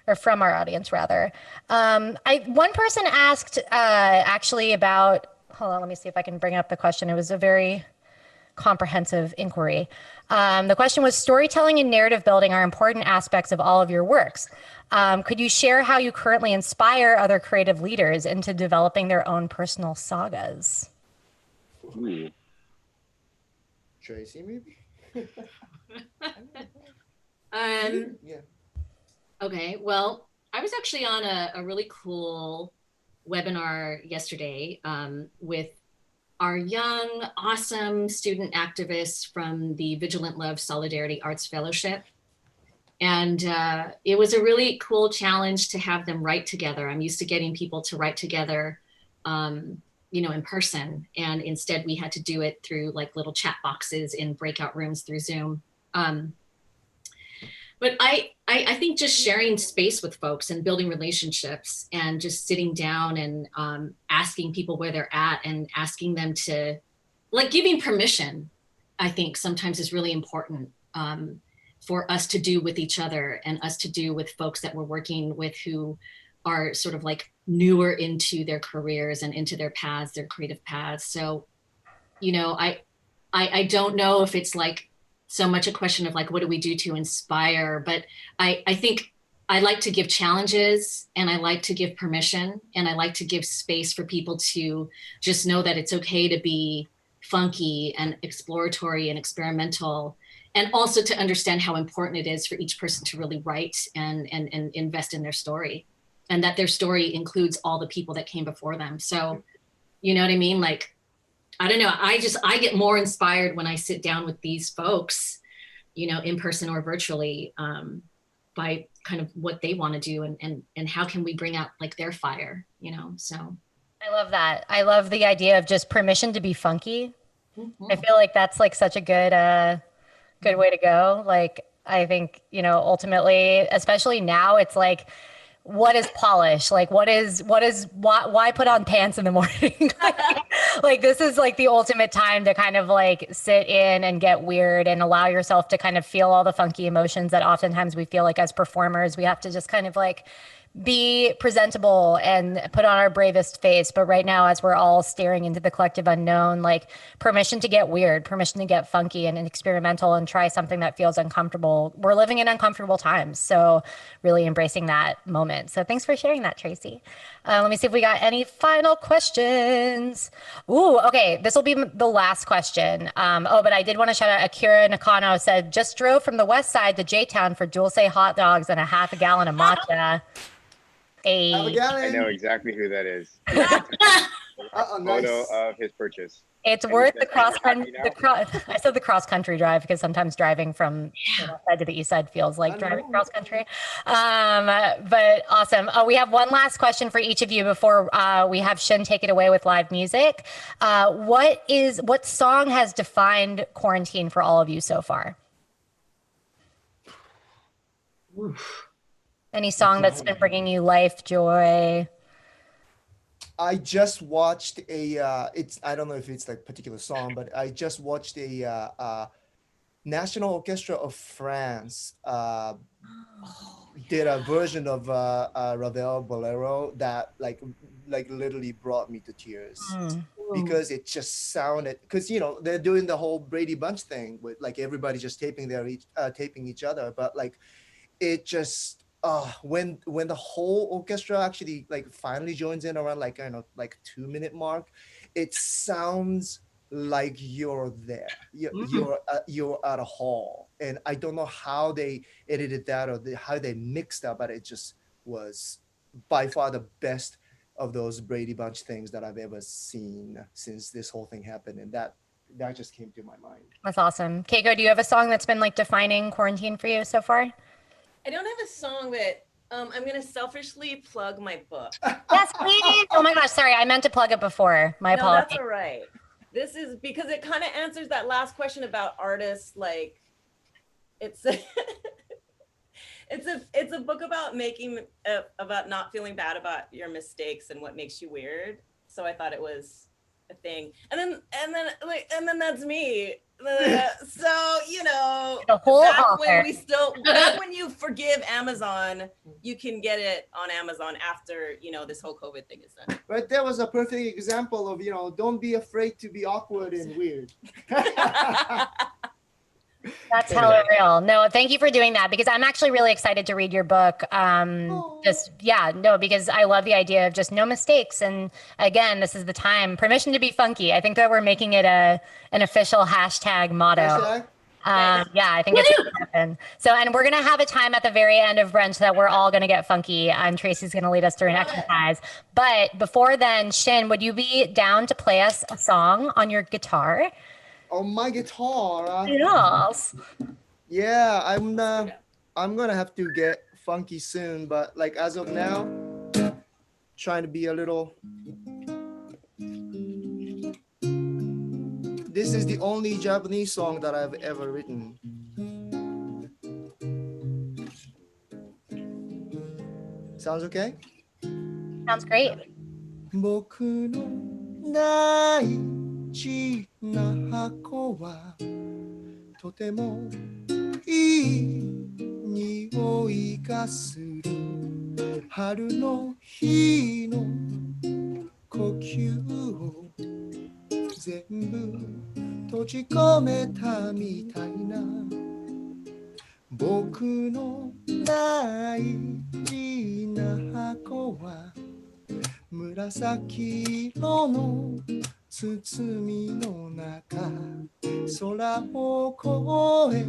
or from our audience rather? One person asked actually about, hold on, let me see if I can bring up the question. It was a very comprehensive inquiry. The question was, storytelling and narrative building are important aspects of all of your works. Could you share how you currently inspire other creative leaders into developing their own personal sagas? Ooh. Tracy, maybe? Yeah. Okay, well, I was actually on a really cool webinar yesterday with our young, awesome student activists from the Vigilant Love Solidarity Arts Fellowship. And it was a really cool challenge to have them write together. I'm used to getting people to write together, in person. And instead we had to do it through like little chat boxes in breakout rooms through Zoom. But I think just sharing space with folks and building relationships and just sitting down and asking people where they're at and asking them to, like, giving permission, I think sometimes is really important for us to do with each other and us to do with folks that we're working with who are sort of like newer into their careers and into their paths, their creative paths. So, I don't know if it's like so much a question of like, what do we do to inspire? But I think I like to give challenges and I like to give permission and I like to give space for people to just know that it's okay to be funky and exploratory and experimental, and also to understand how important it is for each person to really write and invest in their story, and that their story includes all the people that came before them. So, you know what I mean? Like, I don't know. I get more inspired when I sit down with these folks, in person or virtually, by kind of what they want to do and how can we bring out like their fire, so. I love that. I love the idea of just permission to be funky. Mm-hmm. I feel like that's like such a good way to go. Like, I think, ultimately, especially now, it's like, what is polish? Like, why put on pants in the morning? Like, this is like the ultimate time to kind of like sit in and get weird and allow yourself to kind of feel all the funky emotions that oftentimes we feel like as performers, we have to just kind of like be presentable and put on our bravest face. But right now, as we're all staring into the collective unknown, like, permission to get weird, permission to get funky and experimental and try something that feels uncomfortable. We're living in uncomfortable times. So really embracing that moment. So thanks for sharing that, Traci. Let me see if we got any final questions. Ooh, okay. This will be the last question. But I did want to shout out Akira Nakano said, just drove from the west side to J-Town for Dulce hot dogs and a half a gallon of matcha. I know exactly who that is. Photo of his purchase. It's worth the cross-country. I said the cross-country drive because sometimes driving from the west side to the east side feels like driving cross-country. But awesome. We have one last question for each of you before we have Shin take it away with live music. What song has defined quarantine for all of you so far? Oof. Any song that's been bringing you life, joy? I just watched I don't know if it's like particular song, but I just watched a National Orchestra of France did a version of Ravel Bolero that like literally brought me to tears because it just sounded, because they're doing the whole Brady Bunch thing with like everybody just taping each other, but like it just when the whole orchestra actually like finally joins in around like 2-minute mark, it sounds like you're there. You're at a hall, and I don't know how they edited that or how they mixed that, but it just was by far the best of those Brady Bunch things that I've ever seen since this whole thing happened, and that just came to my mind. That's awesome. Keiko, do you have a song that's been like defining quarantine for you so far? I don't have a song, but I'm going to selfishly plug my book. Yes, please. Oh my gosh, sorry. I meant to plug it before. My apologies. No, that's all right. This is because it kind of answers that last question about artists. Like, it's it's a book about about not feeling bad about your mistakes and what makes you weird. So I thought it was a thing. And then that's me. So the whole back when you forgive Amazon, you can get it on Amazon after this whole COVID thing is done. But that was a perfect example of don't be afraid to be awkward and weird. That's hella real. No, thank you for doing that, because I'm actually really excited to read your book. Because I love the idea of just no mistakes. And again, this is the time, permission to be funky. I think that we're making it an official hashtag motto. I think it's going to happen. So, and we're going to have a time at the very end of brunch that we're all going to get funky. Traci's going to lead us through an exercise. But before then, Shin, would you be down to play us a song on your guitar? On my guitar. Yes. Yeah, I'm gonna have to get funky soon, but like as of now, trying to be a little. This is the only Japanese song that I've ever written. Sounds okay? Sounds great. 僕の大事な箱はとてもいい匂いがする春の日の呼吸を全部閉じ込めたみたいな僕の大事な箱は紫色の包みの中空を越え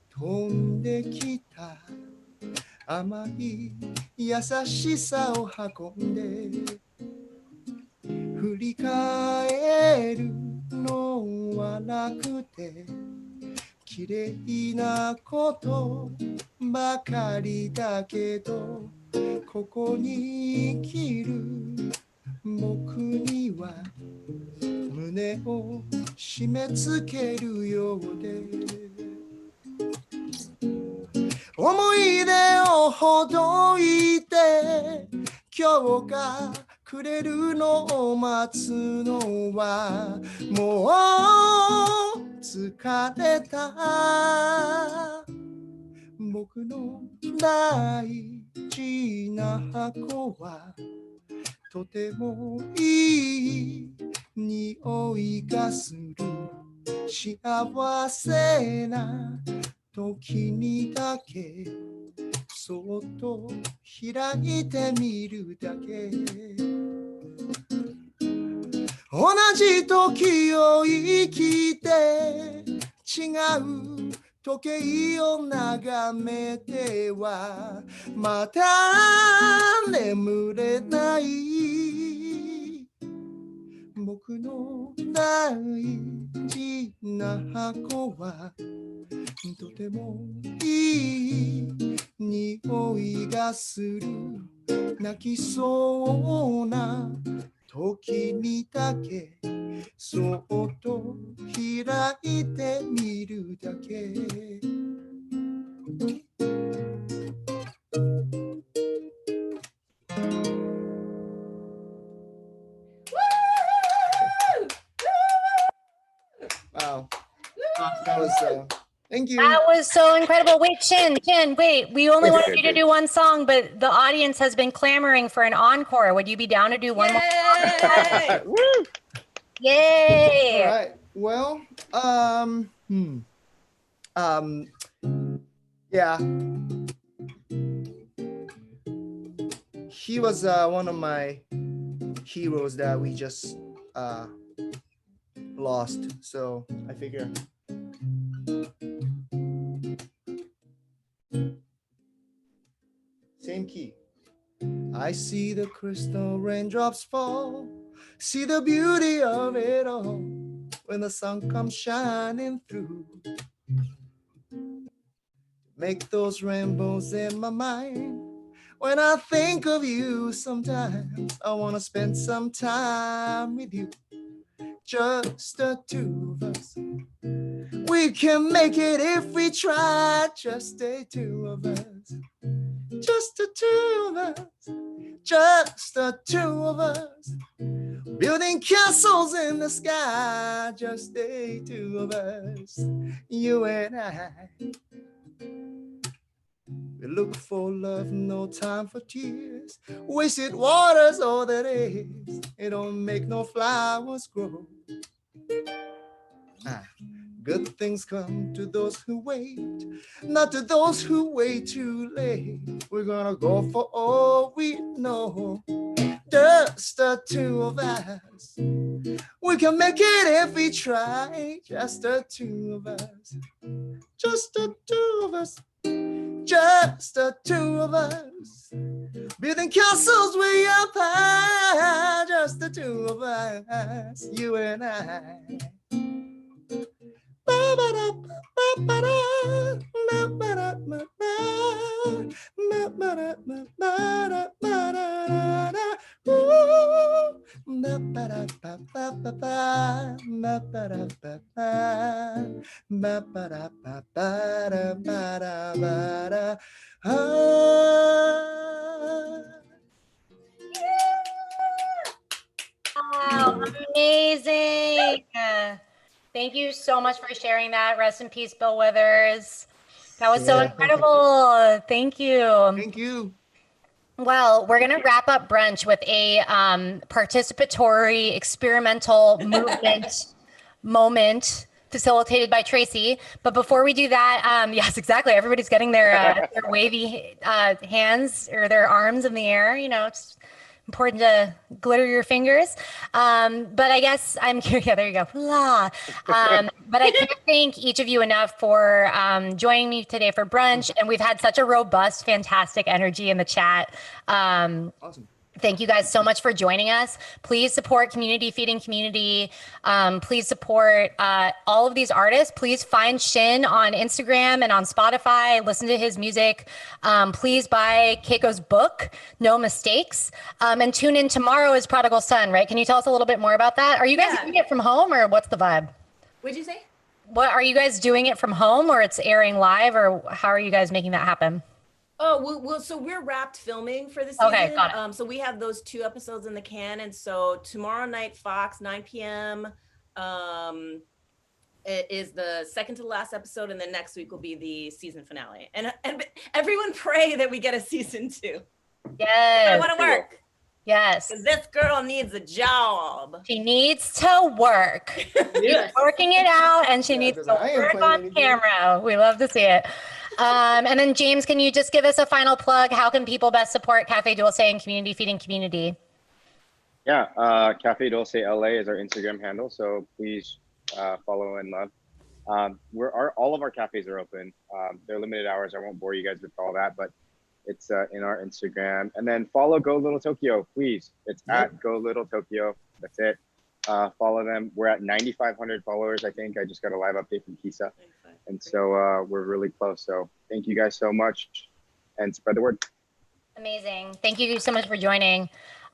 飛んできた甘い優しさを運んで振り返るのはなくて綺麗なことばかりだけどここに生きる僕には胸を締め付けるようで思い出をほどいて今日がくれるのを待つのはもう疲れた僕の大事な箱はとてもいい匂いがする幸せな時にだけそっと開いてみるだけ同じ時を生きて違う時計を眺めてはまた眠れない僕の大事な箱はとてもいい匂いがする泣きそうな時にだけそっと開いてみるだけWow, that was thank you. That was so incredible. Wait, Chin, wait. We only wanted you to do one song, but the audience has been clamoring for an encore. Would you be down to do one more? Yay! All right. Well, yeah. He was one of my heroes that we just lost. So I figure. Same key. I see the crystal raindrops fall. See the beauty of it all when the sun comes shining through. Make those rainbows in my mind. When I think of you, sometimes I want to spend some time with you. Just the two of us. We can make it if we try. Just the two of us. Just the two of us. Just the two of us. Building castles in the sky. Just the two of us. You and I. We look for love, no time for tears. Wasted water's all that is. It don't make no flowers grow. Good things come to those who wait, not to those who wait too late. We're gonna go for all we know. Just the two of us. We can make it if we try. Just the two of us. Just the two of us. Just the two of us. Building castles way up high. Just the two of us. You and I. Wow, amazing. Thank you so much for sharing that. Rest in peace, Bill Withers. That was so incredible. Thank you. Thank you. Well, we're going to wrap up brunch with a participatory experimental movement moment facilitated by Traci. But before we do that, yes, exactly. Everybody's getting their wavy hands or their arms in the air. You know, it's important to glitter your fingers. But I guess I'm curious. Yeah, there you go. Blah. But I can't thank each of you enough for joining me today for brunch. And we've had such a robust, fantastic energy in the chat. Awesome. Thank you guys so much for joining us. Please support Community Feeding Community. Please support all of these artists. Please find Shin on Instagram and on Spotify. Listen to his music. Please buy Keiko's book, No Mistakes. And tune in tomorrow is Prodigal Son, right? Can you tell us a little bit more about that? Are you guys doing it from home or what's the vibe? What'd you say? What are you guys doing it from home or it's airing live or how are you guys making that happen? Oh, well, so we're wrapped filming for the season. Okay, got it. So we have those 2 episodes in the can. And so tomorrow night, Fox, 9 p.m. It is the second to the last episode. And then next week will be the season finale. And everyone pray that we get a season 2. Yes. I want to work. Yes. Because this girl needs a job. She needs to work. She's working it out and she needs to work on camera. We love to see it. And then James, can you just give us a final plug? How can people best support Cafe Dulce and Community Feeding Community? Yeah, Cafe Dulce LA is our Instagram handle, so please follow and love. All of our cafes are open. They're limited hours. I won't bore you guys with all that, but it's in our Instagram. And then follow Go Little Tokyo, please. It's at Go Little Tokyo. That's it. Follow them. We're at 9,500 followers, I think. I just got a live update from Kisa. And so we're really close. So thank you guys so much and spread the word. Amazing. Thank you so much for joining.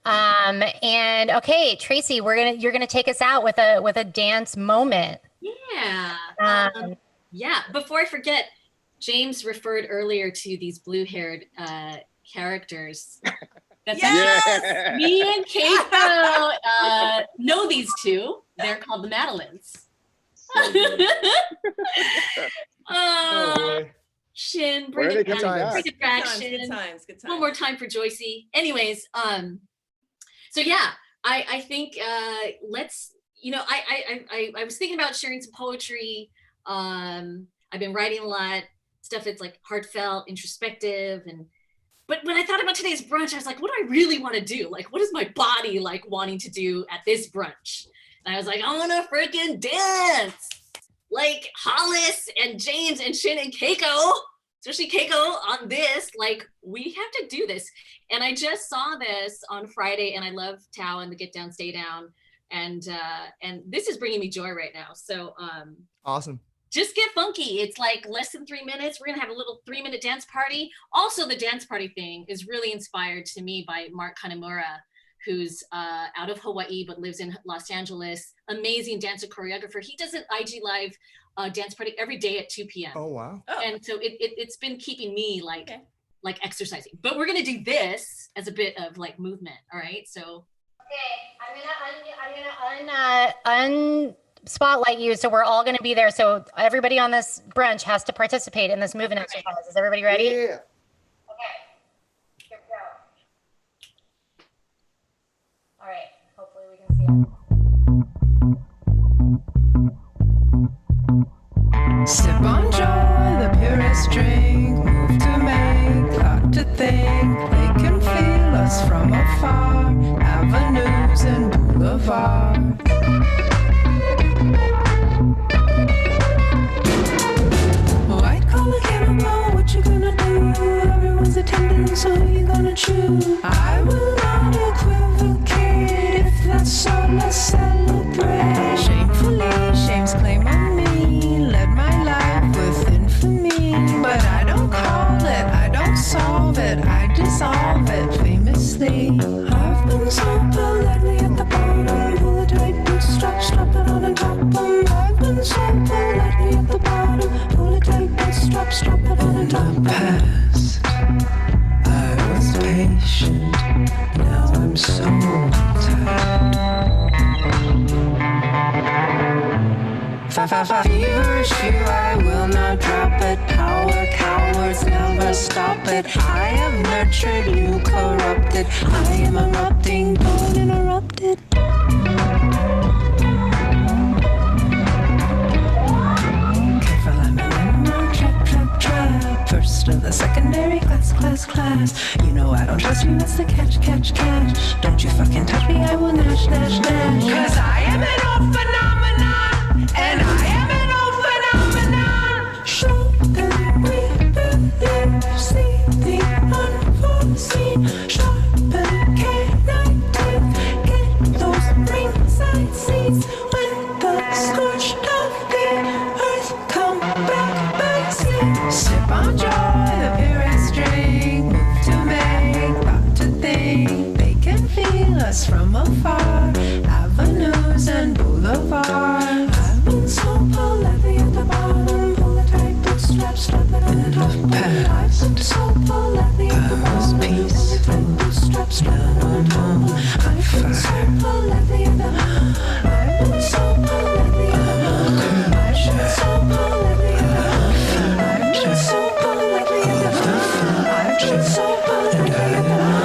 And okay, Traci, you're gonna take us out with a dance moment. Yeah. Yeah. Before I forget, James referred earlier to these blue-haired characters. That's Yes! me and Keiko know these 2. They're called the Madeleines. Shin, bring it back. Bring attraction. Good times. One more time for Joycey. Anyways, so yeah, I think let's, you know, I was thinking about sharing some poetry. I've been writing a lot, stuff that's like heartfelt, introspective, but when I thought about today's brunch, I was like, what do I really want to do? Like, what is my body like wanting to do at this brunch? And I was like, I want to freaking dance like Hollis and James and Shin and Keiko, especially Keiko on this. Like, we have to do this. And I just saw this on Friday, and I love Tao and the Get Down, Stay Down. And this is bringing me joy right now. So awesome. Just get funky. It's like less than 3 minutes. We're gonna have a little 3-minute dance party. Also, the dance party thing is really inspired to me by Mark Kanemura, who's out of Hawaii but lives in Los Angeles. Amazing dancer choreographer. He does an IG Live dance party every day at 2 p.m. Oh, wow. And so it's been keeping me like exercising. But we're gonna do this as a bit of like movement. All right. So I'm gonna spotlight you, so we're all going to be there. So everybody on this brunch has to participate in this movement exercise. Is everybody ready? Yeah. Okay. Here we go. All right. Hopefully we can see it. Sip on joy, the purest drink. Move to make, thought to think. They can feel us from afar. Avenues and boulevard. White collar chemical, what you gonna do? Everyone's attending, so you gonna choose. I will not equivocate. If that's so, let's celebrate. Shamefully, shame's claim on me. dissolve it famously. I've been so politely at the bottom, pull it tight, bootstrap, strap it on and top 'em. I've been so politely at the bottom, pull it tight, bootstrap, strap it on and top 'em. In the past, I was patient, now I'm so tired. Feverish few, I will not drop it. Power cowards never stop it. I have nurtured you, corrupted. I am erupting, don't interrupted. Careful, I'm an animal, trap. First of the secondary class. You know I don't trust you, that's the catch. Don't you fucking touch me, I will nash. Cause I am an old phenomenon, and I am an old phenomenon. Show them we believe, see the unforeseen. Sharpen canine teeth, get those ringside seats. When the scorched of the earth come back by sea. Sip on joy, the purest drink. Move to make, thought to think. They can feel us from afar. Avenues and boulevards. I've been so politely at the bottom. Pull it tight, bootstrap, strap it on the top. I've been so politely at the bottom. Pull it tight, bootstrap, strap it on the top. I've been so politely at the bottom. I've been so politely at the bottom. I've been so politely at the bottom. I've been so politely at the bottom. I've been so politely at the bottom.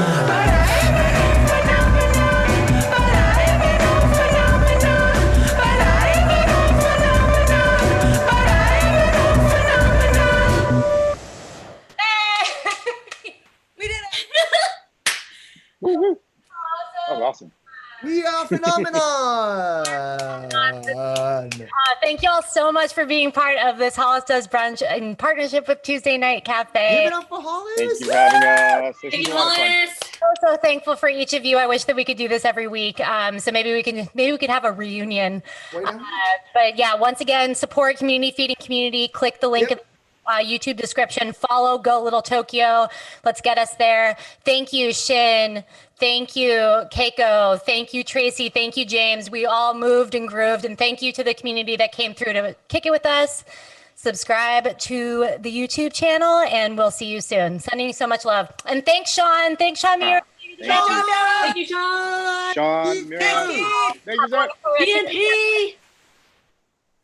Oh, awesome. We are phenomenon. Thank you all so much for being part of this Hollis Does Brunch in partnership with Tuesday Night Cafe. Give it up for Hollis. Thank you for having us. This Thank is you, a lot of fun. Hollis. So thankful for each of you. I wish that we could do this every week. So maybe we could have a reunion. But yeah, once again, support community feeding community. Click the link in the YouTube description. Follow Go Little Tokyo. Let's get us there. Thank you, Shin. Thank you, Keiko. Thank you, Tracy. Thank you, James. We all moved and grooved. And thank you to the community that came through to kick it with us. Subscribe to the YouTube channel, and we'll see you soon. Sending you so much love. And thanks, Sean. Thanks, Sean Muir. Thank you. Thank you, Sean. Sean, Mira. Thank you, sir. BNP.